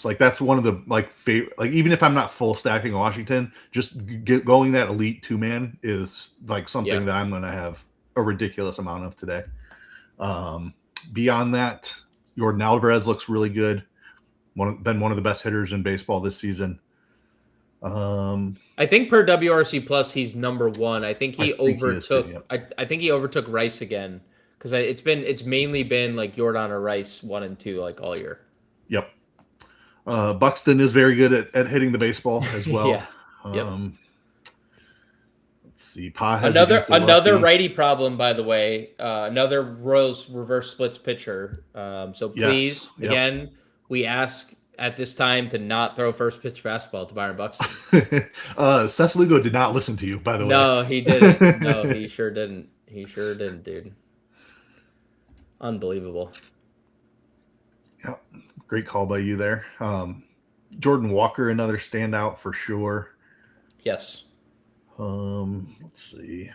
Like that's one of the favorite. Like even if I'm not full stacking Washington, just going that elite 2-man is like something that I'm going to have a ridiculous amount of today. Beyond that, Jordan Alvarez looks really good. Been one of the best hitters in baseball this season. I think per WRC Plus he's number 1. I think he overtook. I think he overtook Rice again because it's mainly been like Jordan or Rice 1 and 2 like all year. Yep. Buxton is very good at hitting the baseball as well. Let's see. Pa has another righty problem, by the way. Another Royals reverse splits pitcher. So please, again, we ask at this time to not throw first pitch fastball to Byron Buxton. Seth Lugo did not listen to you, by the way. No, he didn't. No, he sure didn't. Dude. Unbelievable. Yeah, great call by you there. Jordan Walker, another standout for sure. Yes. Let's see.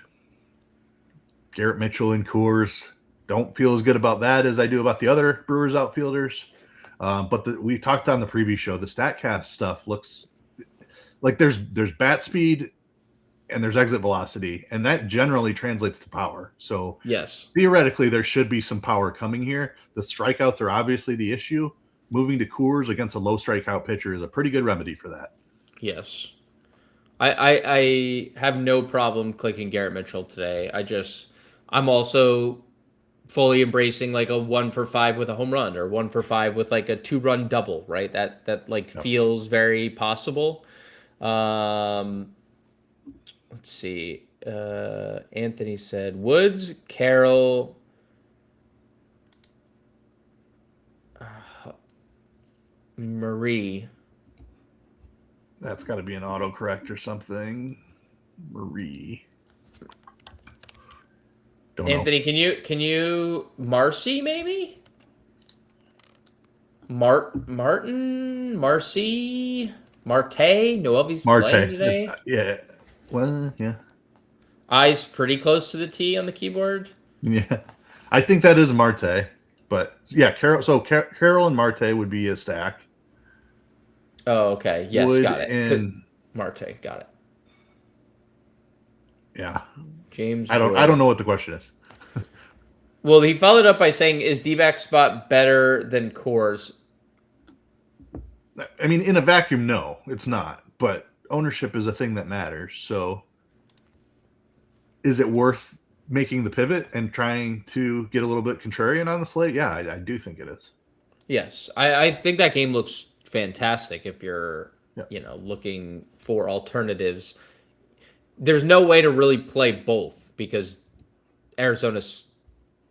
Garrett Mitchell in Coors. Don't feel as good about that as I do about the other Brewers outfielders. But we talked on the preview show, the StatCast stuff looks like there's bat speed and there's exit velocity, and that generally translates to power. So yes, theoretically there should be some power coming here. The strikeouts are obviously the issue. Moving to Coors against a low strikeout pitcher is a pretty good remedy for that. Yes. I have no problem clicking Garrett Mitchell today. I'm also fully embracing like a 1 for 5 with a home run or 1 for 5 with like a 2-run double, right? That feels very possible. Let's see. Anthony said Woods, Carroll, Marie. That's got to be an autocorrect or something. Marie. Don't Anthony, know. Can you Marcy maybe? Martin, Marcy, Marte. Noelvi's playing today. Yeah. Well, yeah. Eyes pretty close to the T on the keyboard. Yeah, I think that is Marte, but yeah, Carol. So Carol and Marte would be a stack. Oh, okay. Yes, Wood got it. And Marte, got it. Yeah, James. I don't know what the question is. Well, he followed up by saying, "Is D-back spot better than Coors?" I mean, in a vacuum, no, it's not. But ownership is a thing that matters. So, is it worth making the pivot and trying to get a little bit contrarian on the slate? Yeah, I do think it is. Yes, I think that game looks fantastic if you're looking for alternatives. There's no way to really play both because Arizona's,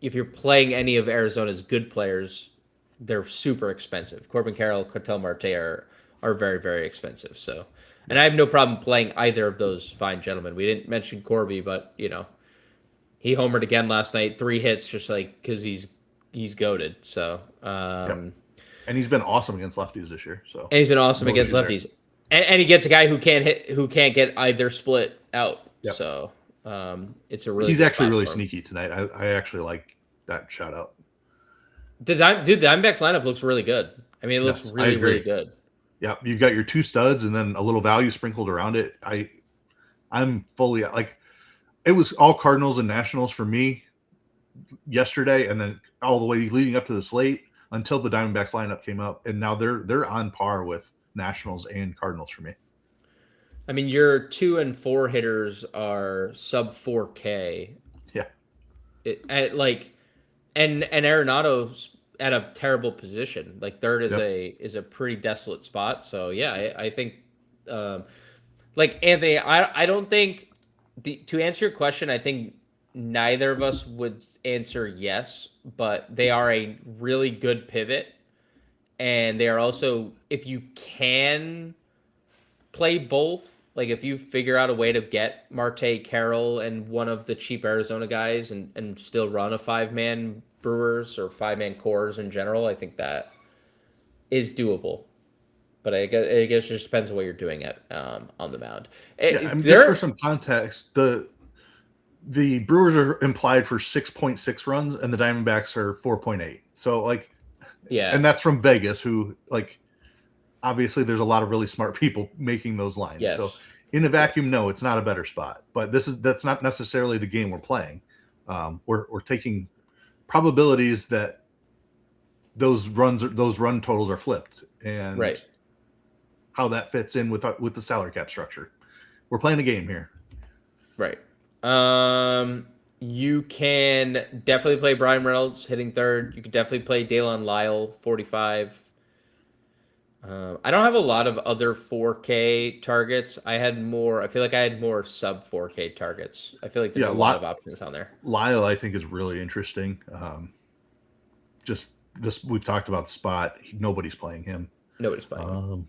if you're playing any of Arizona's good players, they're super expensive. Corbin Carroll, Ketel Marte are very, very expensive. So, and I have no problem playing either of those fine gentlemen. We didn't mention Corby, but he homered again last night, 3 hits, just like because he's goated. So, and he's been awesome against lefties this year. So, and he's been awesome against lefties, and he gets a guy who can't get either split out. Yep. So, it's a really he's actually really sneaky tonight. I actually like that shout out. The Diamondbacks lineup looks really good. I mean, it looks really, really good. Yeah, you've got your 2 studs and then a little value sprinkled around it. I'm fully like, it was all Cardinals and Nationals for me yesterday, and then all the way leading up to the slate until the Diamondbacks lineup came up, and now they're on par with Nationals and Cardinals for me. I mean, your 2 and 4 hitters are sub 4K. Yeah, and Arenado's at a terrible position. Like third is a pretty desolate spot. So yeah, I think, like Anthony, I don't think to answer your question, I think neither of us would answer yes, but they are a really good pivot, and they are also, if you can play both. Like if you figure out a way to get Marte, Carroll, and one of the cheap Arizona guys and still run a 5-man Brewers or 5-man Coors in general, I think that is doable. But I guess it just depends on what you're doing on the mound. Just for some context, the Brewers are implied for 6.6 runs and the Diamondbacks are 4.8. So like, yeah, and that's from Vegas, who like, obviously there's a lot of really smart people making those lines. Yes. So in a vacuum, no, it's not a better spot, but that's not necessarily the game we're playing. We're taking probabilities that those run totals are flipped, and how that fits in with the salary cap structure. We're playing the game here. Right. You can definitely play Brian Reynolds hitting third. You could definitely play Dalen Lyle 45. I don't have a lot of other 4K targets. I feel like I had more sub 4K targets. I feel like there's a lot of options on there. Lyle, I think, is really interesting. Just this, we've talked about the spot. Nobody's playing him. Nobody's playing him.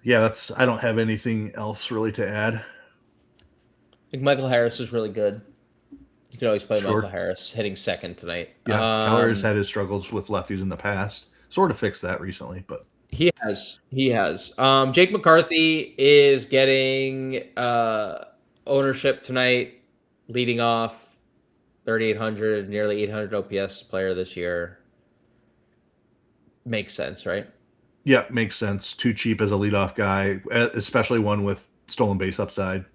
Yeah, I don't have anything else really to add. I think Michael Harris is really good. You can always play Michael Harris hitting second tonight. Yeah, Keller has had his struggles with lefties in the past. Sort of fixed that recently, but he has. Jake McCarthy is getting ownership tonight, leading off 3,800, nearly 800 OPS player this year. Makes sense, right? Yeah, makes sense. Too cheap as a leadoff guy, especially one with stolen base upside.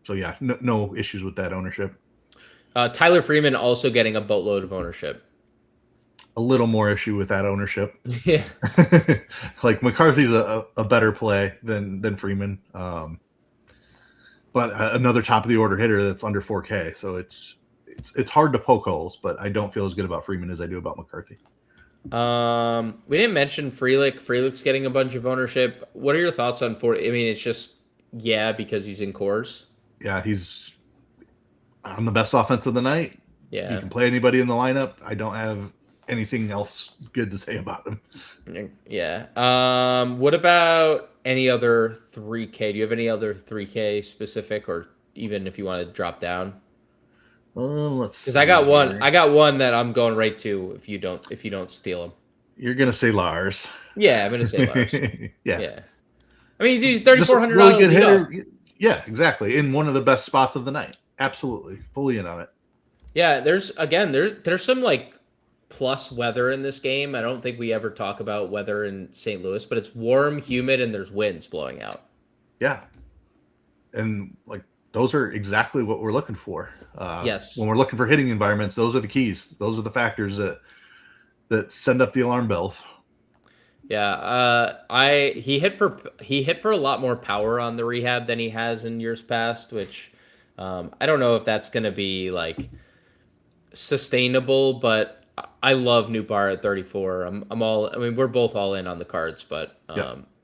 So yeah, no issues with that ownership. Tyler Freeman also getting a boatload of ownership. A little more issue with that ownership. Yeah. Like McCarthy's a better play than Freeman. But another top of the order hitter that's under 4K. So it's hard to poke holes, but I don't feel as good about Freeman as I do about McCarthy. We didn't mention Frelick. Frelick's getting a bunch of ownership. What are your thoughts on I mean, it's just because he's in Coors. Yeah, he's on the best offense of the night. Yeah. You can play anybody in the lineup. I don't have anything else good to say about him. Yeah. What about any other 3K? Do you have any other 3K specific, or even if you want to drop down? Let's see. Because I got one. I got one that I'm going right to if you don't steal him. You're gonna say Lars. Yeah, I'm gonna say Lars. Yeah. I mean, he's $3,400. Really good hitter. Yeah, exactly. In one of the best spots of the night. Absolutely, fully in on it. Yeah, there's some like plus weather in this game. I don't think we ever talk about weather in St. Louis, but it's warm, humid, and there's winds blowing out. Yeah, and like those are exactly what we're looking for. Yes, when we're looking for hitting environments, those are the keys. Those are the factors that send up the alarm bells. Yeah, he hit for a lot more power on the rehab than he has in years past, which I don't know if that's going to be like sustainable, but I love Nootbaar at 34. I mean, we're both all in on the cards, but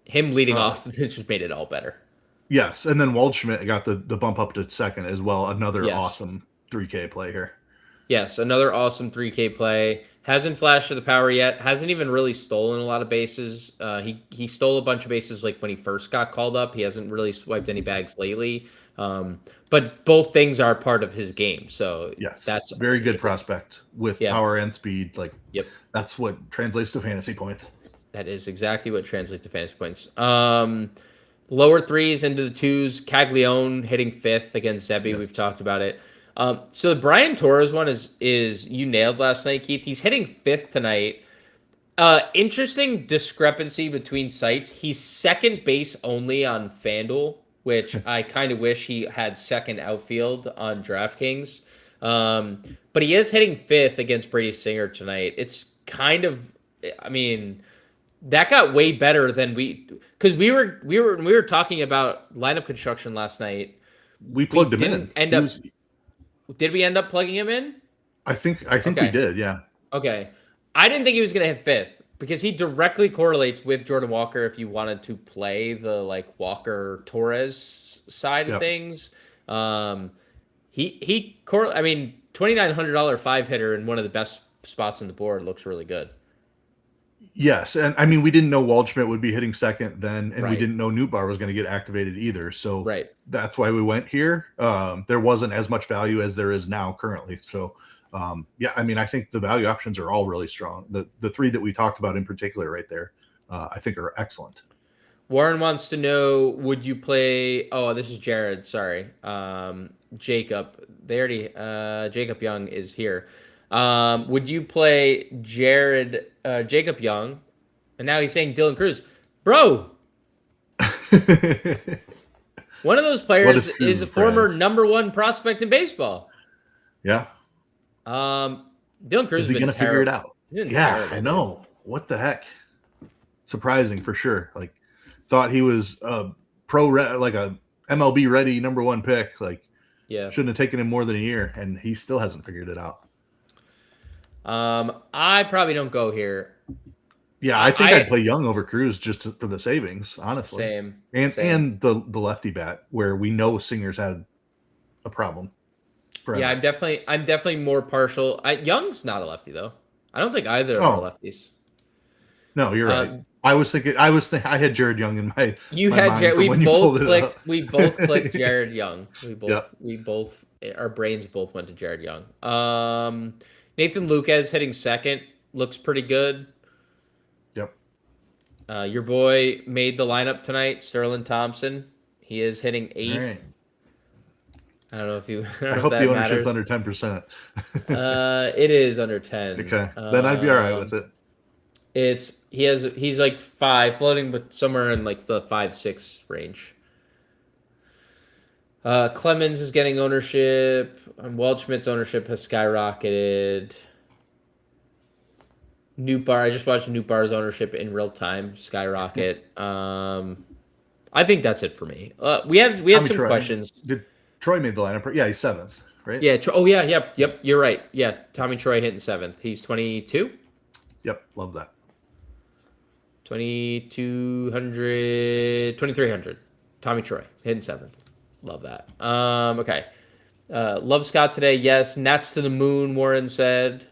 him leading off just made it all better. Yes, and then Waldschmidt got the bump up to second as well. Another awesome 3K play here. Yes, another awesome 3K play. Hasn't flashed to the power yet. Hasn't even really stolen a lot of bases. He stole a bunch of bases like when he first got called up. He hasn't really swiped any bags lately. But both things are part of his game. So yes, that's very good prospect with power and speed. Like that's what translates to fantasy points. That is exactly what translates to fantasy points. Lower threes into the twos. Caglione hitting fifth against Zebby. Yes. We've talked about it. So the Brian Torres one is you nailed last night, Keith. He's hitting fifth tonight. Interesting discrepancy between sites. He's second base only on FanDuel, which I kind of wish he had second outfield on DraftKings. But he is hitting fifth against Brady Singer tonight. It's kind of, I mean, that got way better than because we were talking about lineup construction last night. We plugged him in. Did we end up plugging him in? I think we did, yeah. Okay. I didn't think he was going to hit fifth because he directly correlates with Jordan Walker if you wanted to play the like Walker-Torres side of things. I mean, $2,900 five hitter in one of the best spots on the board looks really good. Yes, and I mean, we didn't know Waldschmidt would be hitting second then, and we didn't know Nootbaar was going to get activated either. So that's why we went here. There wasn't as much value as there is now currently. So, I mean, I think the value options are all really strong. The three that we talked about in particular right there, I think are excellent. Warren wants to know, would you play – oh, this is Jared. Sorry. Jacob. Jacob Young is here. Would you play Jacob Young? And now he's saying Dylan Cruz. Bro! One of those players is a former number one prospect in baseball. Yeah. Dylan Cruz is he going to figure it out? Yeah, I know. What the heck? Surprising for sure. Like, thought he was a like a MLB ready number one pick. Like, shouldn't have taken him more than a year, and he still hasn't figured it out. I probably don't go here. Yeah, I think I'd play Young over Cruz just for the savings, honestly. Same. And the lefty bat where we know Singer's had a problem. Forever. Yeah, I'm definitely more partial. Young's not a lefty though. I don't think either are lefties. No, you're right. I was thinking I had Jared Young in my. You my had Jared. We both clicked Jared Young. We both our brains both went to Jared Young. Nathan Luquez hitting second looks pretty good. Yep. Your boy made the lineup tonight, Sterling Thompson. He is hitting eighth. Right. I don't know if you. I hope the ownership's under 10%. It is under 10. Okay, then I'd be all right with it. He's like 5, floating, but somewhere in like the 5-6 range. Clemens is getting ownership. Waldschmidt's ownership has skyrocketed. Nootbaar, I just watched Nootbaar's ownership in real time skyrocket. I think that's it for me. We had some questions. Did Troy made the lineup? Yeah, he's 7th, right? Yeah. Yep. You're right. Yeah, Tommy Troy hitting 7th. He's 22. Yep, love that. 2300. Tommy Troy hitting 7th. Love that. Okay. Love Scott today. Yes. Nats to the moon, Warren said.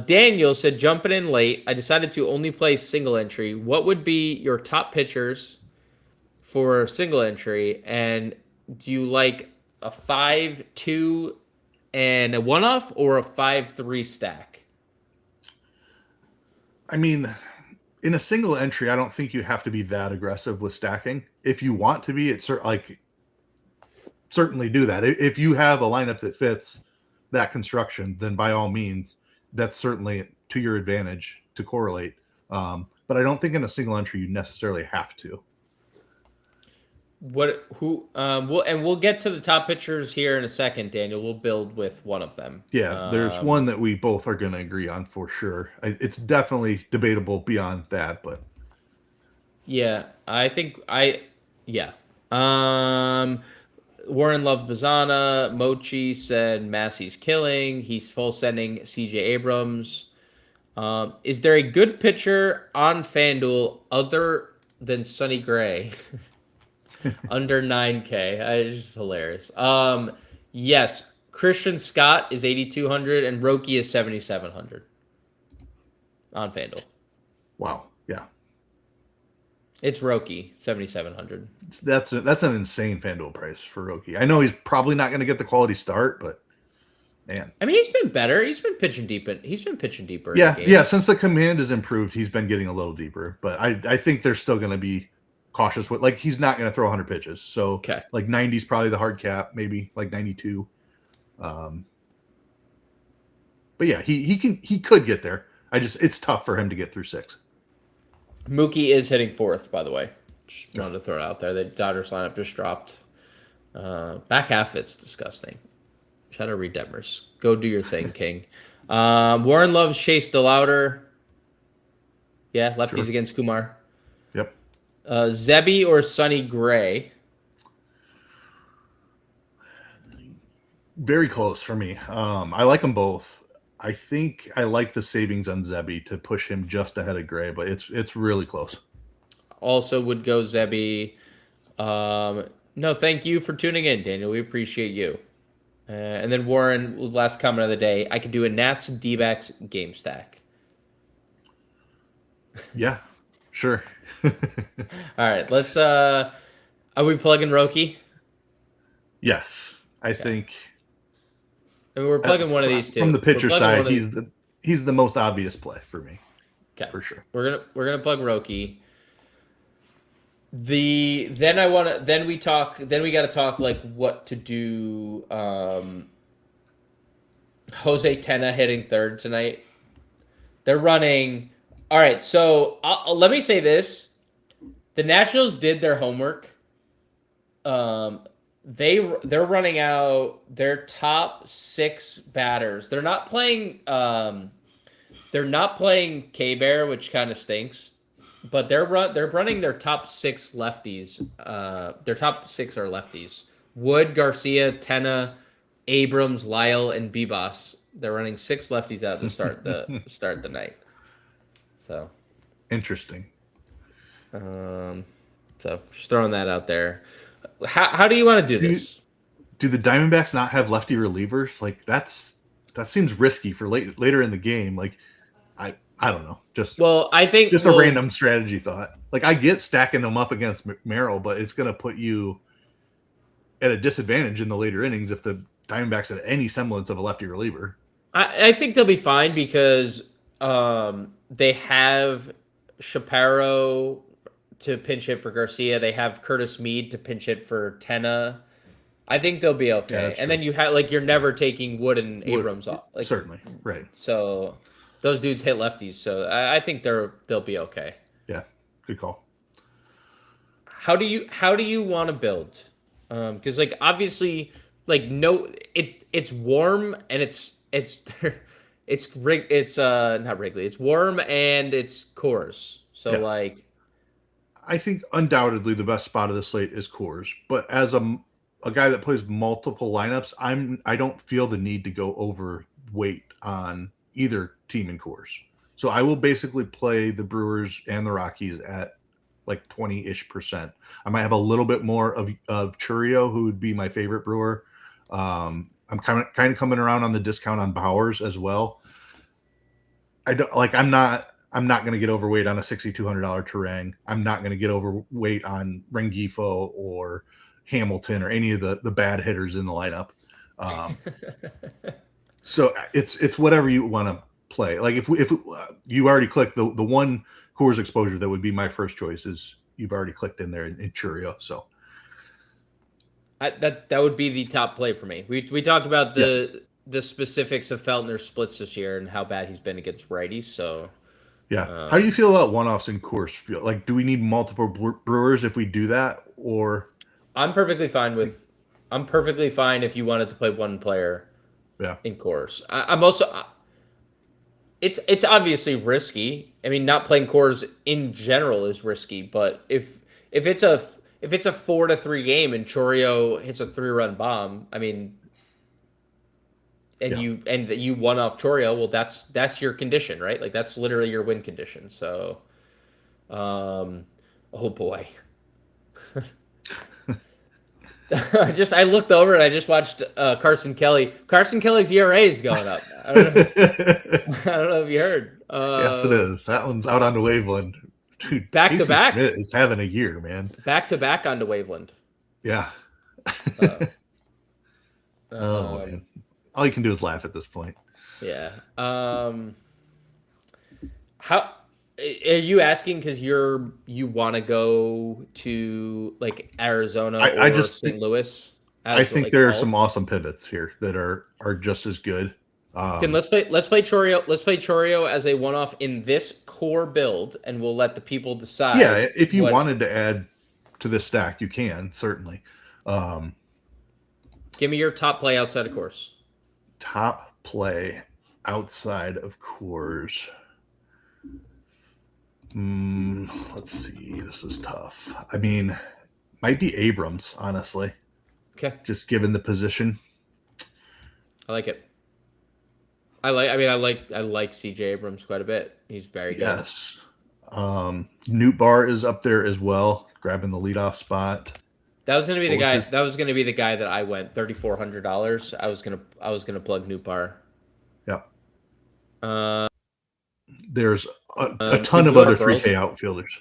Daniel said, jumping in late, I decided to only play single entry. What would be your top pitchers for single entry? And do you like a 5-2 and a one-off or a 5-3 stack? I mean, in a single entry, I don't think you have to be that aggressive with stacking. If you want to be, certainly do that. If you have a lineup that fits that construction, then by all means, that's certainly to your advantage to correlate. But I don't think in a single entry you necessarily have to. We'll get to the top pitchers here in a second, Daniel. We'll build with one of them. Yeah, there's one that we both are going to agree on for sure. It's definitely debatable beyond that, but yeah, yeah. Warren loved Bazana. Mochi said Massey's killing. He's full sending CJ Abrams. Is there a good pitcher on FanDuel other than Sonny Gray? Under 9K. It's just hilarious. Yes, Christian Scott is 8,200 and Roki is 7,700 on FanDuel. Wow. Yeah. It's Roki, 7,700. That's an insane FanDuel price for Roki. I know he's probably not going to get the quality start, but man. I mean, he's been better. He's been pitching deeper. Yeah. Since the command has improved, he's been getting a little deeper. But I think they're still going to be cautious with, like, he's not going to throw 100 pitches. So okay. Like 90 is probably the hard cap, maybe like 92. But yeah, he could get there. It's tough for him to get through 6. Mookie is hitting 4th, by the way. Just wanted to throw it out there. The Dodgers lineup just dropped. Back half, it's disgusting. Shout out Reed Detmers. Go do your thing, King. Warren loves Chase DeLauder. Yeah, lefties against Kumar. Yep. Zebby or Sonny Gray? Very close for me. I like them both. I think I like the savings on Zebby to push him just ahead of Gray, but it's really close. Also would go Zebby. No, thank you for tuning in, Daniel. We appreciate you. And then Warren, last comment of the day, I could do a Nats D-backs game stack. Yeah, sure. All right, let's are we plugging Roki? Yes. I think I mean, we're plugging one of these two. From the pitcher side, he's the most obvious play for me. Okay. For sure. We're gonna plug Roki. Then we gotta talk like what to do. Jose Tena hitting 3rd tonight. They're running. All right, so let me say this: the Nationals did their homework. They're running out their top 6 batters. They're not playing K-Bear, which kind of stinks. But they're running their top 6 lefties. Their top 6 are lefties: Wood, Garcia, Tena, Abrams, Lyle, and Bibas. They're running 6 lefties out to start the night. So interesting. So just throwing that out there. How do you want to do this? Do the Diamondbacks not have lefty relievers? Like that seems risky for later in the game. Like I don't know. I think a random strategy thought. Like I get stacking them up against Merrill, but it's going to put you at a disadvantage in the later innings if the Diamondbacks have any semblance of a lefty reliever. I think they'll be fine because they have Shapiro to pinch hit for Garcia. They have Curtis Mead to pinch hit for Tena. I think they'll be okay. And then you have you're never taking Wood and Abrams off. Certainly, right. So those dudes hit lefties, so I think they'll be okay. Yeah, good call. How do you want to build? Because obviously it's warm and it's not Wrigley. It's warm and it's Coors. So yeah. I think undoubtedly the best spot of the slate is Coors, but as a guy that plays multiple lineups, I don't feel the need to go overweight on either team in Coors. So I will basically play the Brewers and the Rockies at 20-ish%. I might have a little bit more of Churio, who would be my favorite Brewer. I'm kind of coming around on the discount on Bowers as well. I don't like. I'm not going to get overweight on a $6,200 Terang. I'm not going to get overweight on Rengifo or Hamilton or any of the bad hitters in the lineup. So it's whatever you want to play. Like if you already clicked the one Coors exposure that would be my first choice is you've already clicked in there in Churio. So that would be the top play for me. We talked about the specifics of Feltner's splits this year and how bad he's been against righties. So yeah, how do you feel about one-offs in Coors Field? Like, do we need multiple brewers if we do that, or? I'm perfectly fine if you wanted to play one player. Yeah. In Coors, I'm also. It's obviously risky. I mean, not playing Coors in general is risky, but if it's a 4-3 game and Chourio hits a 3-run bomb, I mean, and you won off Chourio, well, that's your condition, right? Like that's literally your win condition. So, oh boy. I looked over and I just watched Carson Kelly. Carson Kelly's ERA is going up. I don't know if you heard. Yes, it is. That one's out on the Waveland. Dude, back to back Schmidt is having a year, man. Back to back on the Waveland. Yeah. Man. All you can do is laugh at this point. Yeah. How are you asking because you want to go to like Arizona or just St. Louis? I think there are some awesome pivots here that are just as good. Let's play Chourio. Let's play Chourio as a one-off in this core build, and we'll let the people decide. Yeah, if you wanted to add to this stack, you can certainly. Give me your top play outside of Coors. Top play outside of Coors. Let's see. This is tough. I mean, might be Abrams, honestly. Okay. Just given the position. I like it. I like CJ Abrams quite a bit. He's very good. Yes. Newt Bar is up there as well, grabbing the leadoff spot. That was gonna be the guy. That was gonna be the guy that I went $3,400. I was gonna plug Newt Bar. Yep. There's a ton of other 3K outfielders.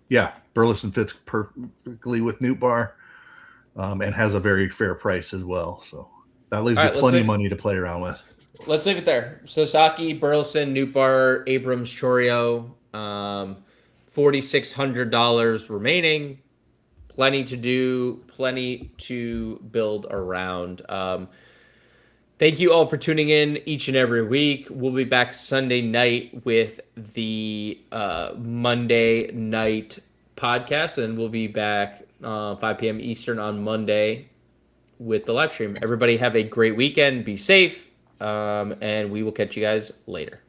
Yeah, Burleson fits perfectly with Newt Bar, and has a very fair price as well. So that leaves you plenty of money to play around with. Let's leave it there. Sasaki, Burleson, Newt Bar, Abrams, Chourio, $4,600 remaining. Plenty to do, plenty to build around. Thank you all for tuning in each and every week. We'll be back Sunday night with the Monday night podcast, and we'll be back 5 p.m. Eastern on Monday with the live stream. Everybody have a great weekend. Be safe, and we will catch you guys later.